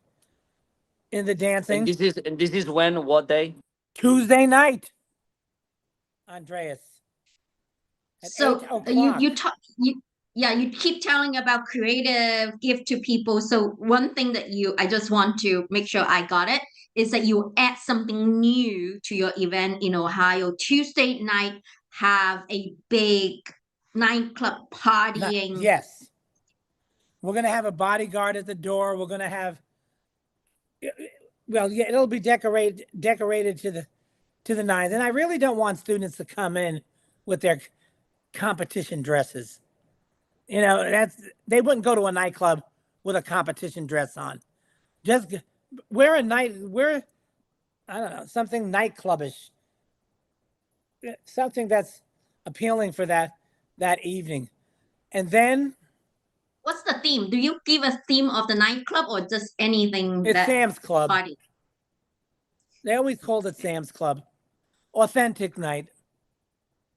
in the dancing. And this is when, what day? Tuesday night, Andreas. At So 8 o'clock. you keep telling about creative gift to people. So one thing that I just want to make sure I got it is that you add something new to your event in Ohio. Tuesday night have a big nightclub partying. Yes. We're going to have a bodyguard at the door. We're going to have, well, yeah, it'll be decorated to the nines. And I really don't want students to come in with their competition dresses. They wouldn't go to a nightclub with a competition dress on. Just wear I don't know, something nightclubish, something that's appealing for that evening. And then What's the theme? Do you give a theme of the nightclub or just anything? It's Sam's Club. Party? They always called it Sam's Club. Authentic night.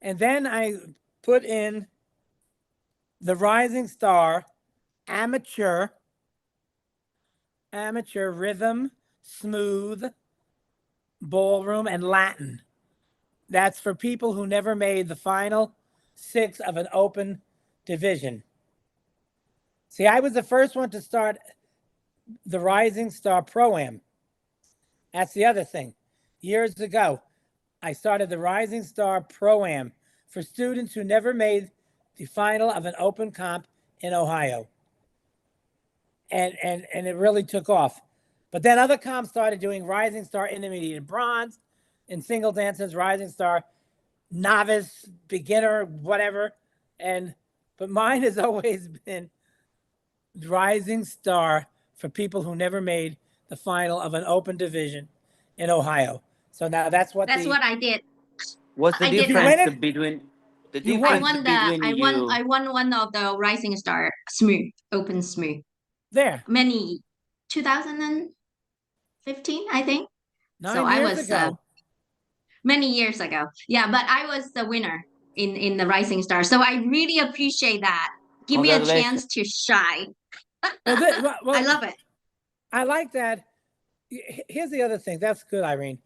And then I put in the Rising Star amateur rhythm, smooth, ballroom, and Latin. That's for people who never made the final 6 of an open division. See, I was the first one to start the Rising Star Pro-Am. That's the other thing. Years ago, I started the Rising Star Pro-Am for students who never made the final of an open comp in Ohio. And it really took off. But then other comps started doing Rising Star Intermediate and Bronze, and single dances, Rising Star Novice, Beginner, whatever. But mine has always been Rising Star for people who never made the final of an open division in Ohio. So now that's what I did. What's the I difference between the difference I won one of the Rising Star Smooth, open smooth. There. 2015, I think. 9 years ago. Many years ago. Yeah, but I was the winner in the Rising Star. So I really appreciate that. Give me a chance to shine. I love it. I like that. Here's the other thing. That's good, Irene.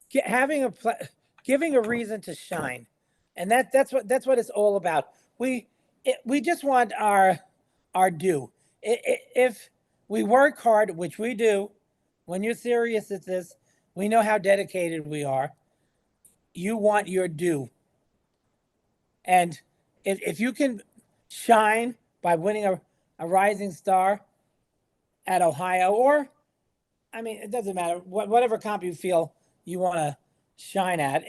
Giving a reason to shine, and that's what it's all about. We just want our due. If we work hard, which we do, when you're serious at this, we know how dedicated we are. You want your due, and if you can shine by winning a rising star at Ohio, or I mean, it doesn't matter. Whatever comp you feel you want to shine at.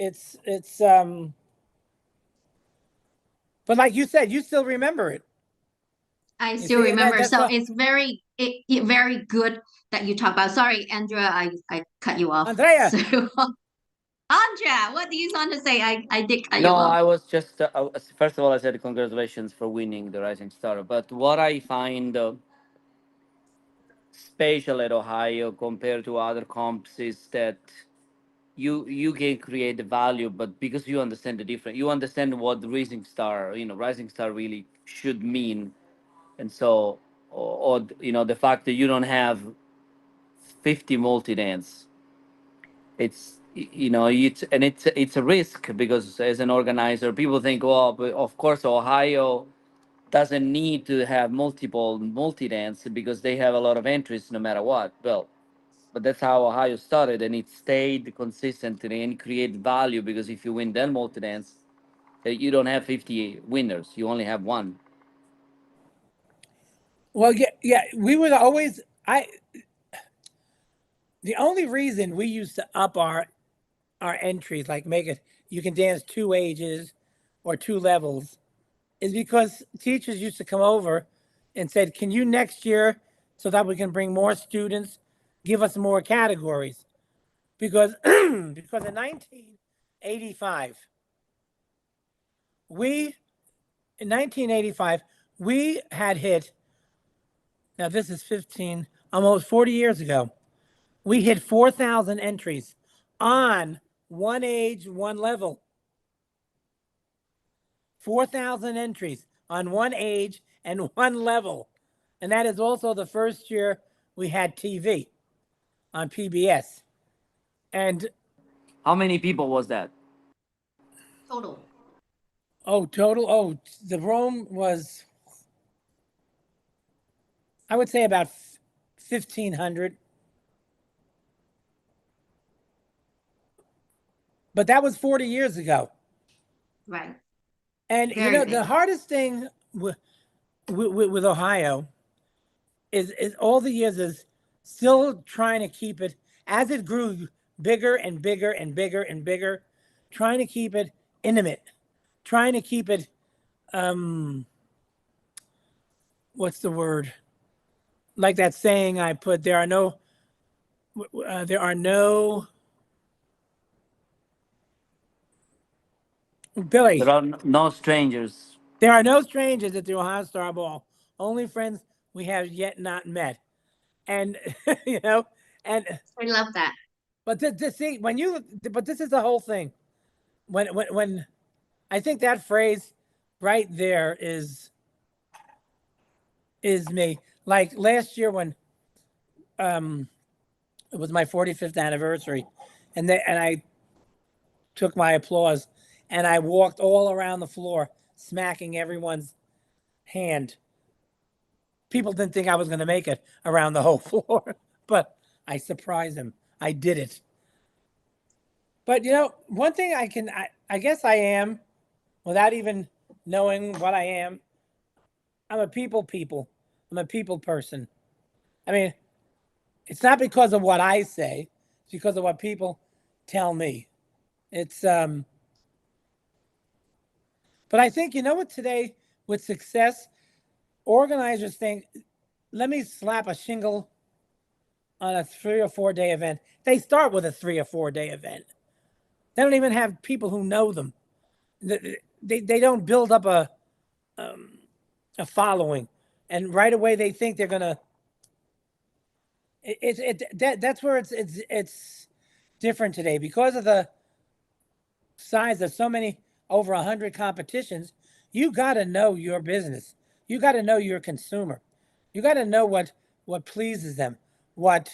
But like you said, you still remember it. I You still see, and remember. that's So what it's very good that you talk about. Sorry, Andrea, I cut you off. Andrea. So Andrea, what do you want to say? I did cut you No, off. I was just first of all, I said congratulations for winning the Rising Star. But what I find special at Ohio compared to other comps is that you can create the value, but because you understand the difference, you understand what the Rising Star really should mean, and so or the fact that you don't have 50 multi dance. It's a risk because as an organizer, people think, well, but of course Ohio doesn't need to have multiple multi dance because they have a lot of entries no matter what. Well, but that's how Ohio started, and it stayed consistently and create value because if you win that multi dance, you don't have 50 winners, you only have one. Well, yeah, yeah. We would always. I. The only reason we used to up our entries, like make it you can dance two ages or two levels, is because teachers used to come over and said, "Can you next year, so that we can bring more students, give us more categories?" Because because in 1985, we in 1985 we had hit. Now this is 15, almost 40 years ago. We hit 4,000 entries on one age, one level. 4,000 entries on one age and one level. And that is also the first year we had TV on PBS. And How many people was that? Total. the room was, I would say, about 1,500. But that was 40 years ago. Right. And, Very the big. hardest thing with Ohio is all the years is still trying to keep it as it grew bigger and bigger and bigger and bigger, trying to keep it intimate, trying to keep it what's the word, like that saying I put, there are no There Billy, are no strangers. there are no strangers at the Ohio Star Ball, only friends we have yet not met. And you know and I love that. but to see when you but this is the whole thing. When I think that phrase right there is me. Like last year when it was my 45th anniversary, and I took my applause, and I walked all around the floor, smacking everyone's hand. People didn't think I was going to make it around the whole floor, but I surprised them. I did it. But one thing I guess I am, without even knowing what I am, I'm a people. I'm a people person. I mean, it's not because of what I say, it's because of what people tell me. It's but I think what today with success, organizers think, let me slap a shingle on a 3 or 4 day event. They start with a 3 or 4 day event. They don't even have people who know them. They don't build up a following, and right away they think they're gonna. That's where it's different today because of the size of so many, over 100 competitions. You got to know your business. You got to know your consumer. You got to know what pleases them, what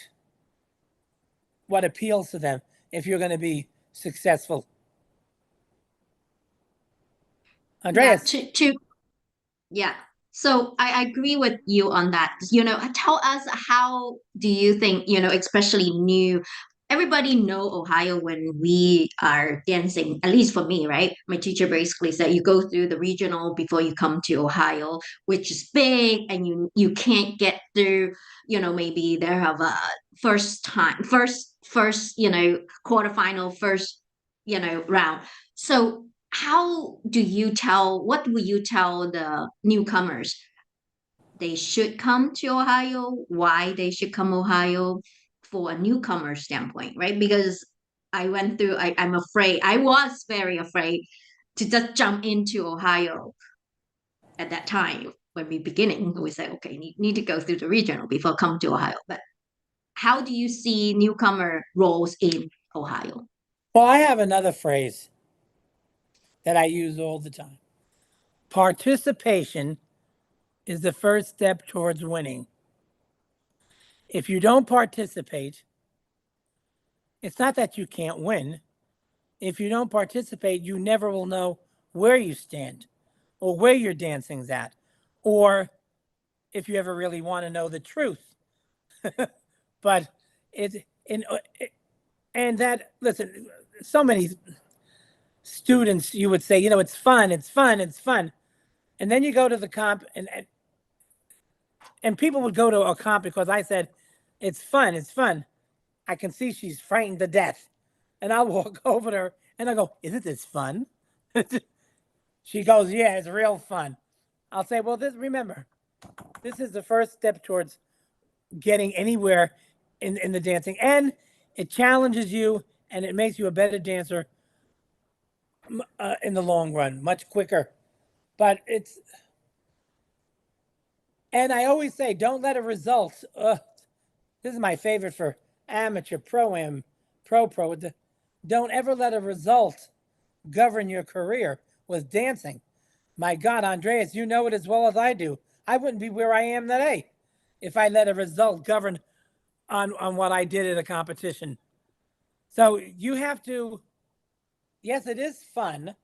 what appeals to them if you're going to be successful. Yeah, Andreas. yeah. So I agree with you on that. Tell us, how do you think, especially new everybody know Ohio when we are dancing, at least for me, right? My teacher basically said you go through the regional before you come to Ohio, which is big, and you can't get through, maybe they have a first time, first, quarterfinal, first, round. So what will you tell the newcomers? They should come to Ohio, why they should come Ohio for a newcomer standpoint, right? Because I'm afraid, I was very afraid to just jump into Ohio at that time when we beginning. We say, okay, need to go through the regional before come to Ohio. But how do you see newcomer roles in Ohio? Well, I have another phrase that I use all the time. Participation is the first step towards winning. If you don't participate, it's not that you can't win. If you don't participate, you never will know where you stand or where your dancing's at, or if you ever really want to know the truth. But it, in, and that, listen, so many students, you would say, it's fun, it's fun, it's fun. And then you go to the comp, and people would go to a comp because I said, it's fun, it's fun. I can see she's frightened to death. And I'll walk over to her and I go, isn't this fun? She goes, yeah, it's real fun. I'll say, well, remember, this is the first step towards getting anywhere in the dancing. And it challenges you and it makes you a better dancer in the long run, much quicker. But and I always say, don't let a result, this is my favorite for amateur, pro-am, pro. Don't ever let a result govern your career with dancing. My God, Andreas, you know it as well as I do. I wouldn't be where I am today if I let a result govern on what I did at a competition. So you have to, yes, it is fun,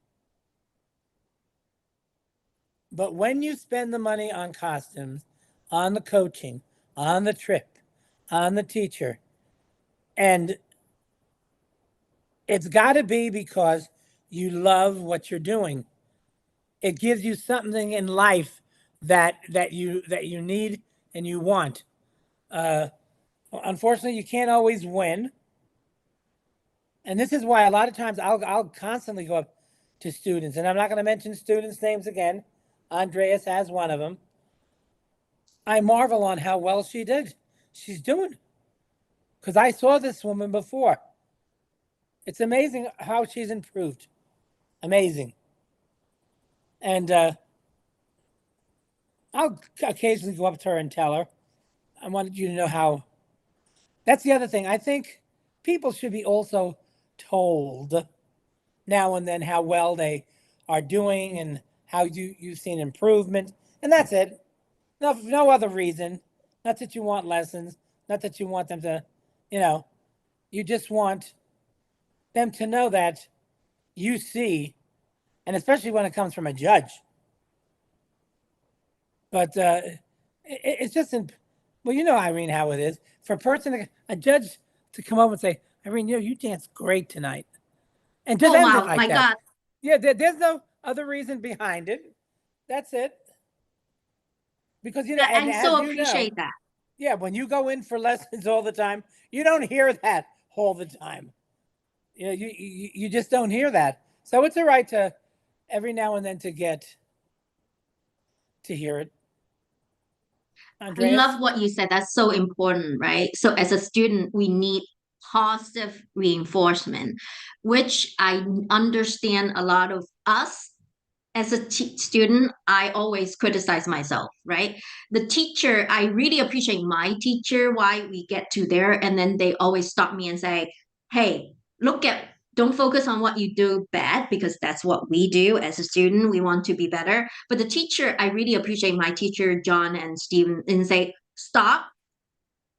but when you spend the money on costumes, on the coaching, on the trip, on the teacher, and it's got to be because you love what you're doing. It gives you something in life that you need and you want. Unfortunately, you can't always win, and this is why a lot of times I'll constantly go up to students, and I'm not going to mention students' names again. Andreas has one of them. I marvel on how well she's doing, because I saw this woman before. It's amazing how she's improved. Amazing. And I'll occasionally go up to her and tell her, I wanted you to know how. That's the other thing. I think people should be also told now and then how well they are doing and how you've seen improvement. And that's it. No other reason. Not that you want lessons, not that you want them to, you know, you just want them to know that you see, and especially when it comes from a judge. But it's just, well, Irene, how it is for a judge to come over and say, Irene, you danced great tonight, and just Oh end it wow, like my that. God. Yeah, there's no other reason behind it. That's it. Because and I as so you know, appreciate that. yeah, when you go in for lessons all the time, you don't hear that all the time. You just don't hear that. So it's all right to every now and then to get to hear it. I Andreas? love what you said. That's so important, right? So as a student, we need positive reinforcement, which I understand a lot of us as a student, I always criticize myself, right? The teacher, I really appreciate my teacher, why we get to there. And then they always stop me and say, hey, don't focus on what you do bad because that's what we do as a student. We want to be better. But the teacher, I really appreciate my teacher, John and Stephen, and say, stop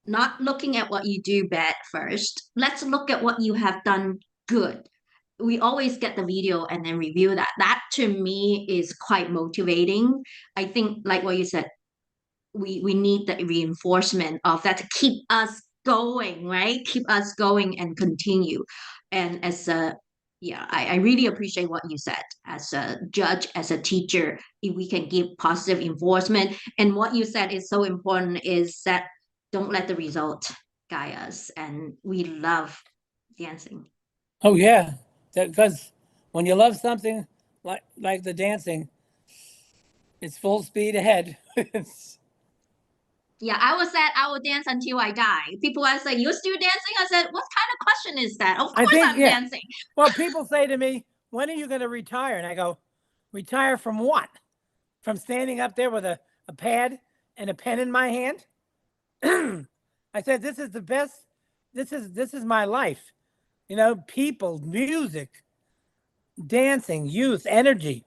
not looking at what you do bad first. Let's look at what you have done good. We always get the video and then review that. That to me is quite motivating. I think, like what you said, we need the reinforcement of that to keep us going, right? Keep us going and continue. And as a yeah, I really appreciate what you said. As a judge, as a teacher, if we can give positive enforcement, and what you said is so important is that don't let the result guide us. And we love dancing. Oh yeah, because when you love something like the dancing, it's full speed ahead. It's, Yeah, I was said I will dance until I die. People are saying, "You're still dancing?" I said, "What kind of question is that?" Of I course think, I'm yeah. dancing. Well, people say to me, "When are you going to retire?" And I go, "Retire from what? From standing up there with a pad and a pen in my hand?" I said, "This is the best. This is my life. You know, people, music, dancing, youth, energy.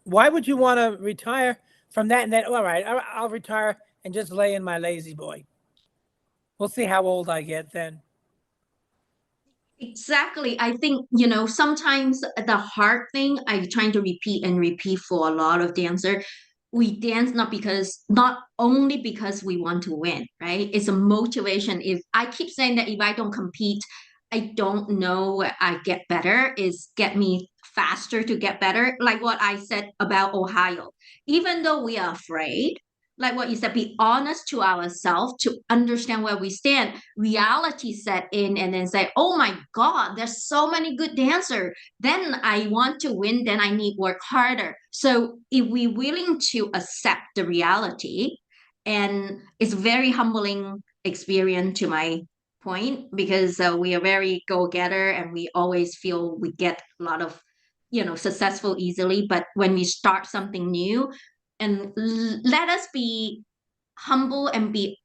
Why would you want to retire from that and then, all right, I'll retire and just lay in my lazy boy. We'll see how old I get then." Exactly. I think, sometimes the hard thing I'm trying to repeat and repeat for a lot of dancer, we dance not only because we want to win, right? It's a motivation. If I keep saying that if I don't compete, I don't know where I get better, is get me faster to get better. Like what I said about Ohio. Even though we are afraid, like what you said, be honest to ourselves to understand where we stand. Reality set in and then say, oh my God, there's so many good dancers. Then I want to win, then I need work harder. So if we're willing to accept the reality, and it's very humbling experience to my point, because we are very go-getter and we always feel we get a lot of successful easily. But when we start something new, and let us be humble and be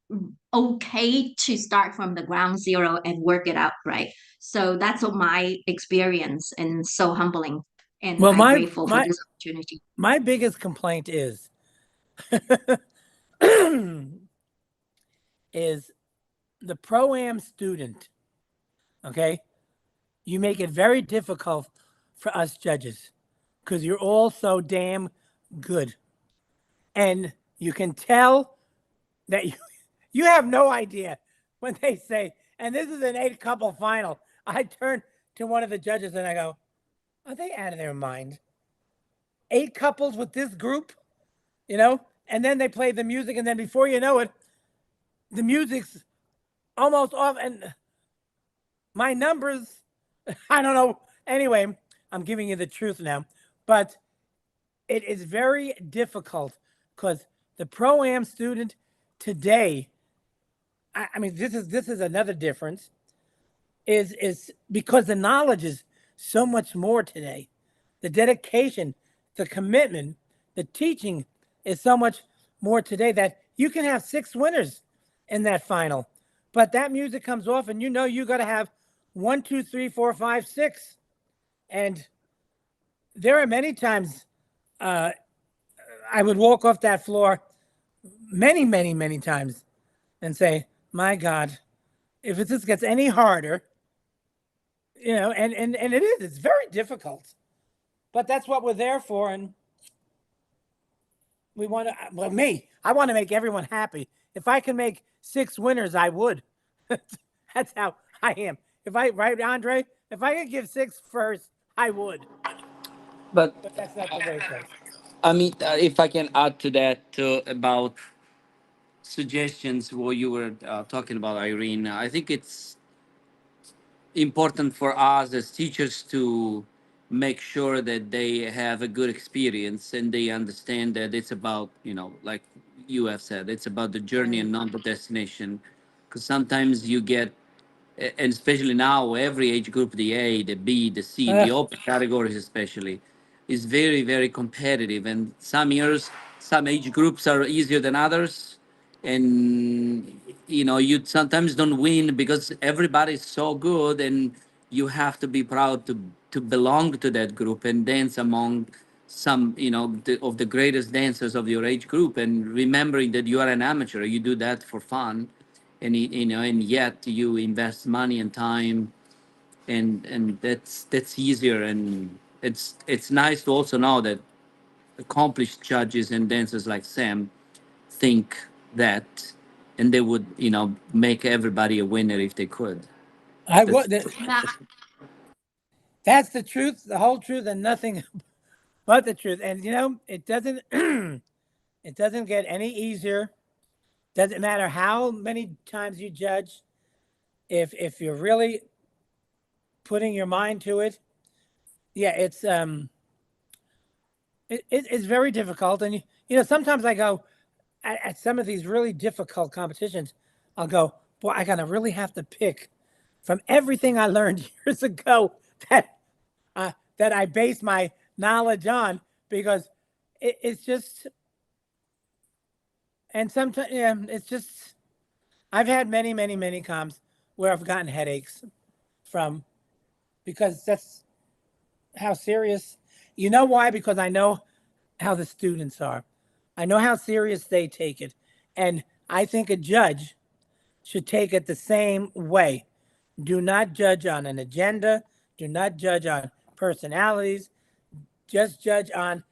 okay to start from the ground zero and work it out, right? So that's what my experience, and so humbling, and Well, I'm my grateful for my this opportunity. my biggest complaint is the pro am student. Okay, you make it very difficult for us judges because you're all so damn good, and you can tell that you have no idea when they say, and this is an 8 couple final. I turn to one of the judges and I go, are they out of their mind? 8 couples with this group, you know? And then they play the music, and then before you know it, the music's almost off, and my numbers, I don't know. Anyway, I'm giving you the truth now, but it is very difficult because the pro am student today, I mean, this is another difference, is because the knowledge is so much more today. The dedication, the commitment, the teaching is so much more today that you can have 6 winners in that final. But that music comes off, and you got to have 1, 2, 3, 4, 5, 6. And there are many times uh, I would walk off that floor many, many, many times and say, my God, if it just gets any harder, and it's very difficult. But that's what we're there for. And we want to, well, I want to make everyone happy. If I can make 6 winners, I would. That's how I am. Right, Andre? If I could give six first, I would. But But that's not the way it goes. I mean, if I can add to that about suggestions, what you were talking about, Irene, I think it's important for us as teachers to make sure that they have a good experience and they understand that it's about, like you have said, it's about the journey and Right. not the destination. Because sometimes you get, and especially now, every age group, the A, the B, the C, Uh, the open categories especially, is very, very competitive. And some years, some age groups are easier than others. And, you sometimes don't win because everybody's so good, and you have to be proud to belong to that group and dance among some, of the greatest dancers of your age group. And remembering that you are an amateur, you do that for fun, and and yet you invest money and time, and that's easier. And it's nice to also know that accomplished judges and dancers like Sam think that. and they would, make everybody a winner if they could. I That's, would. That's the truth, the whole truth, and nothing but the truth. And it doesn't. It doesn't get any easier. Doesn't matter how many times you judge. If you're really putting your mind to it, yeah, it's very difficult. And sometimes I go at some of these really difficult competitions. I'll go, boy, I gotta really have to pick from everything I learned years ago that I base my knowledge on, because it's just, and sometimes, yeah, it's just, I've had many, many, many comps where I've gotten headaches from, because that's how serious. You know why? Because I know how the students are. I know how serious they take it. And I think a judge should take it the same way. Do not judge on an agenda. Do not judge on personalities. Just judge on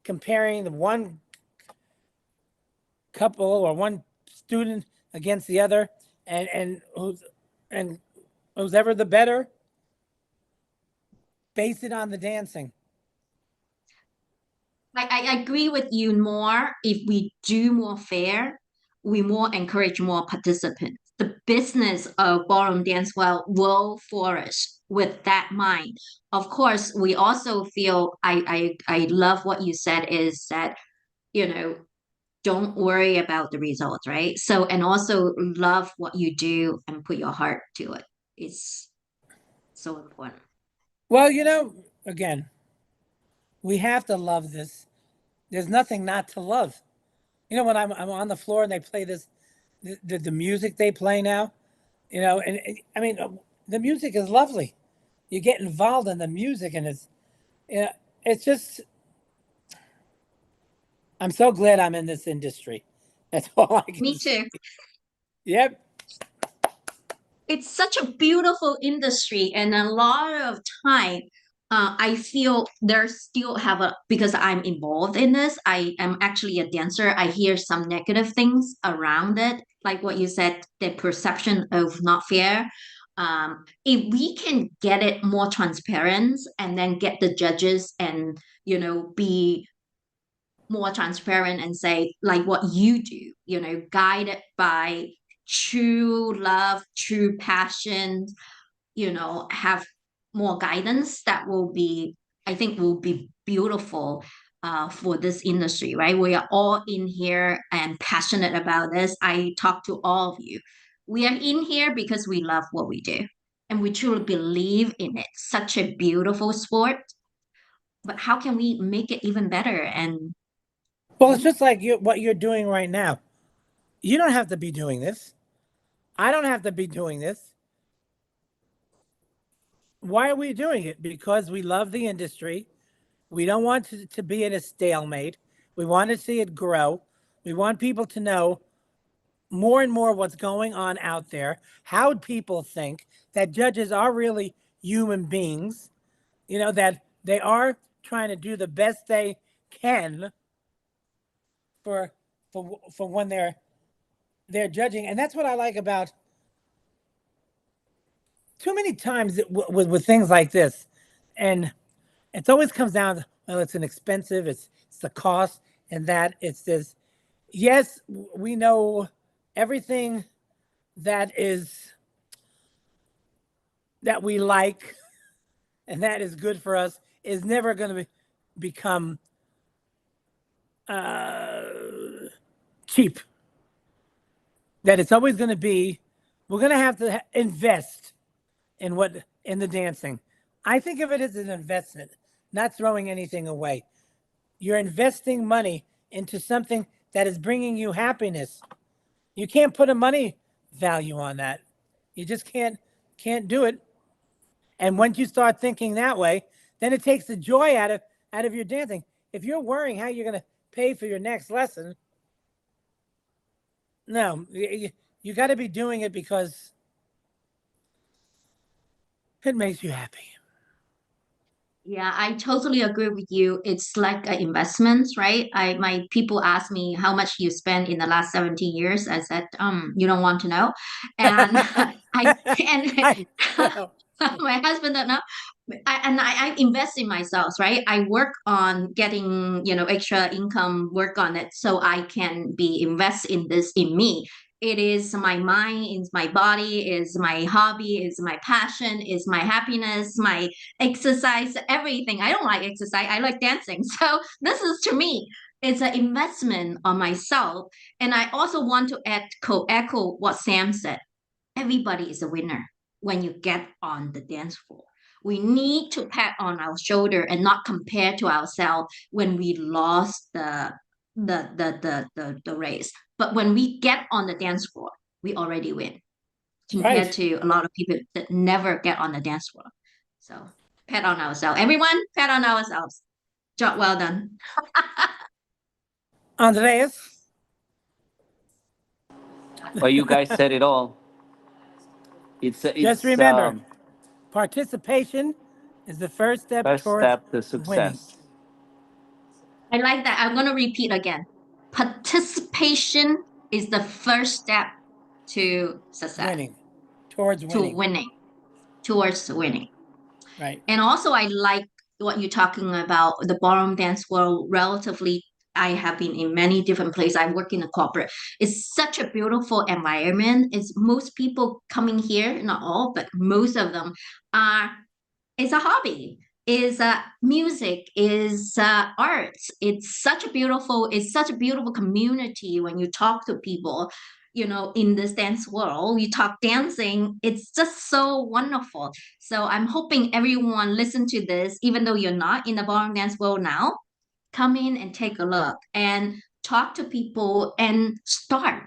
comparing the one couple or one student against the other, and who's ever the better, base it on the dancing. I agree with you more. If we do more fair, we more encourage more participants. The business of ballroom dance will flourish with that mind. Of course, we also feel I love what you said is that, you know, don't worry about the results, right? So, and also love what you do and put your heart to it. It's so important. Well, again, we have to love this. There's nothing not to love. When I'm on the floor and they play this, the music they play now, and I mean, the music is lovely. You get involved in the music, and it's just, I'm so glad I'm in this industry. That's all I can Me say. too. Yep. It's such a beautiful industry, and a lot of time I feel there still have a, because I'm involved in this, I am actually a dancer, I hear some negative things around it, like what you said, the perception of not fair. If we can get it more transparent and then get the judges and be more transparent and say like what you do, guided by true love, true passion, have more guidance, that will be, I think, will be beautiful for this industry, right? We are all in here and passionate about this. I talk to all of you. We are in here because we love what we do and we truly believe in it. Such a beautiful sport. But how can we make it even better? And Well, yeah, it's just like what you're doing right now. You don't have to be doing this. I don't have to be doing this. Why are we doing it? Because we love the industry. We don't want to be in a stalemate. We want to see it grow. We want people to know more and more what's going on out there, how people think, that judges are really human beings, that they are trying to do the best they can for for when they're judging. And that's what I like about, too many times with things like this. And it always comes down to, well, it's an expensive, it's the cost, and that it's this. Yes, we know everything that is, that we like and that is good for us is never going to become uh, cheap. That it's always going to be, we're going to have to invest in the dancing. I think of it as an investment, not throwing anything away. You're investing money into something that is bringing you happiness. You can't put a money value on that. You just can't do it. And once you start thinking that way, then it takes the joy out of your dancing. If you're worrying how you're going to pay for your next lesson, no, you got to be doing it because it makes you happy. Yeah, I totally agree with you. It's like an investment, right? My people ask me how much you spent in the last 17 years. I said, you don't want to know. And and I know. my husband don't know. I invest in myself, right? I work on getting, extra income, work on it so I can be invest in this in me. It is my mind, it's my body, is my hobby, is my passion, is my happiness, my exercise, everything. I don't like exercise. I like dancing. So this is to me, it's an investment on myself. And I also want to echo what Sam said. Everybody is a winner when you get on the dance floor. We need to pat on our shoulder and not compare to ourselves when we lost the race. But when we get on the dance floor, we already win compared Right. to a lot of people that never get on the dance floor. So pat on ourselves. Everyone, pat on ourselves. Job well done. Andreas, Well, you guys said it all. It's just it's remember, participation is the first step first towards step to winning. success. I like that. I'm going to repeat again. Participation is the first step to success, Winning. Towards to winning. winning, towards winning. Right. And also, I like what you're talking about the ballroom dance world. Relatively, I have been in many different places. I work in a corporate. It's such a beautiful environment. It's most people coming here, not all, but most of them are it's a hobby is music is arts. It's such a beautiful community when you talk to people, in this dance world. You talk dancing, it's just so wonderful. So I'm hoping everyone listen to this, even though you're not in the ballroom dance world now. Come in and take a look and talk to people and start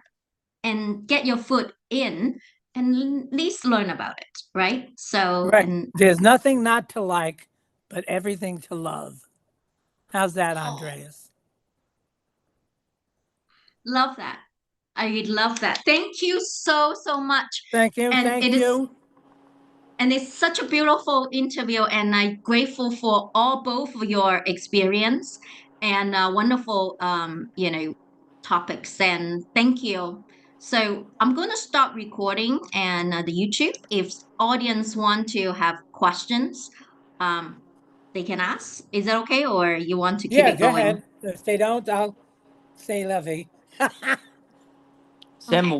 and get your foot in and at least learn about it, right? So, Right. and There's nothing not to like, but everything to love. How's that, oh, Andreas? love that. I love that. Thank you so, so much. Thank you. And Thank you. it's such a beautiful interview, and I'm grateful for all both of your experience and wonderful, topics. And thank you. So I'm going to stop recording and the YouTube. If audience want to have questions, um, they can ask. Is that okay, or you want to keep Yeah, it go going? ahead. If they don't, I'll say lovey. Sam, Okay.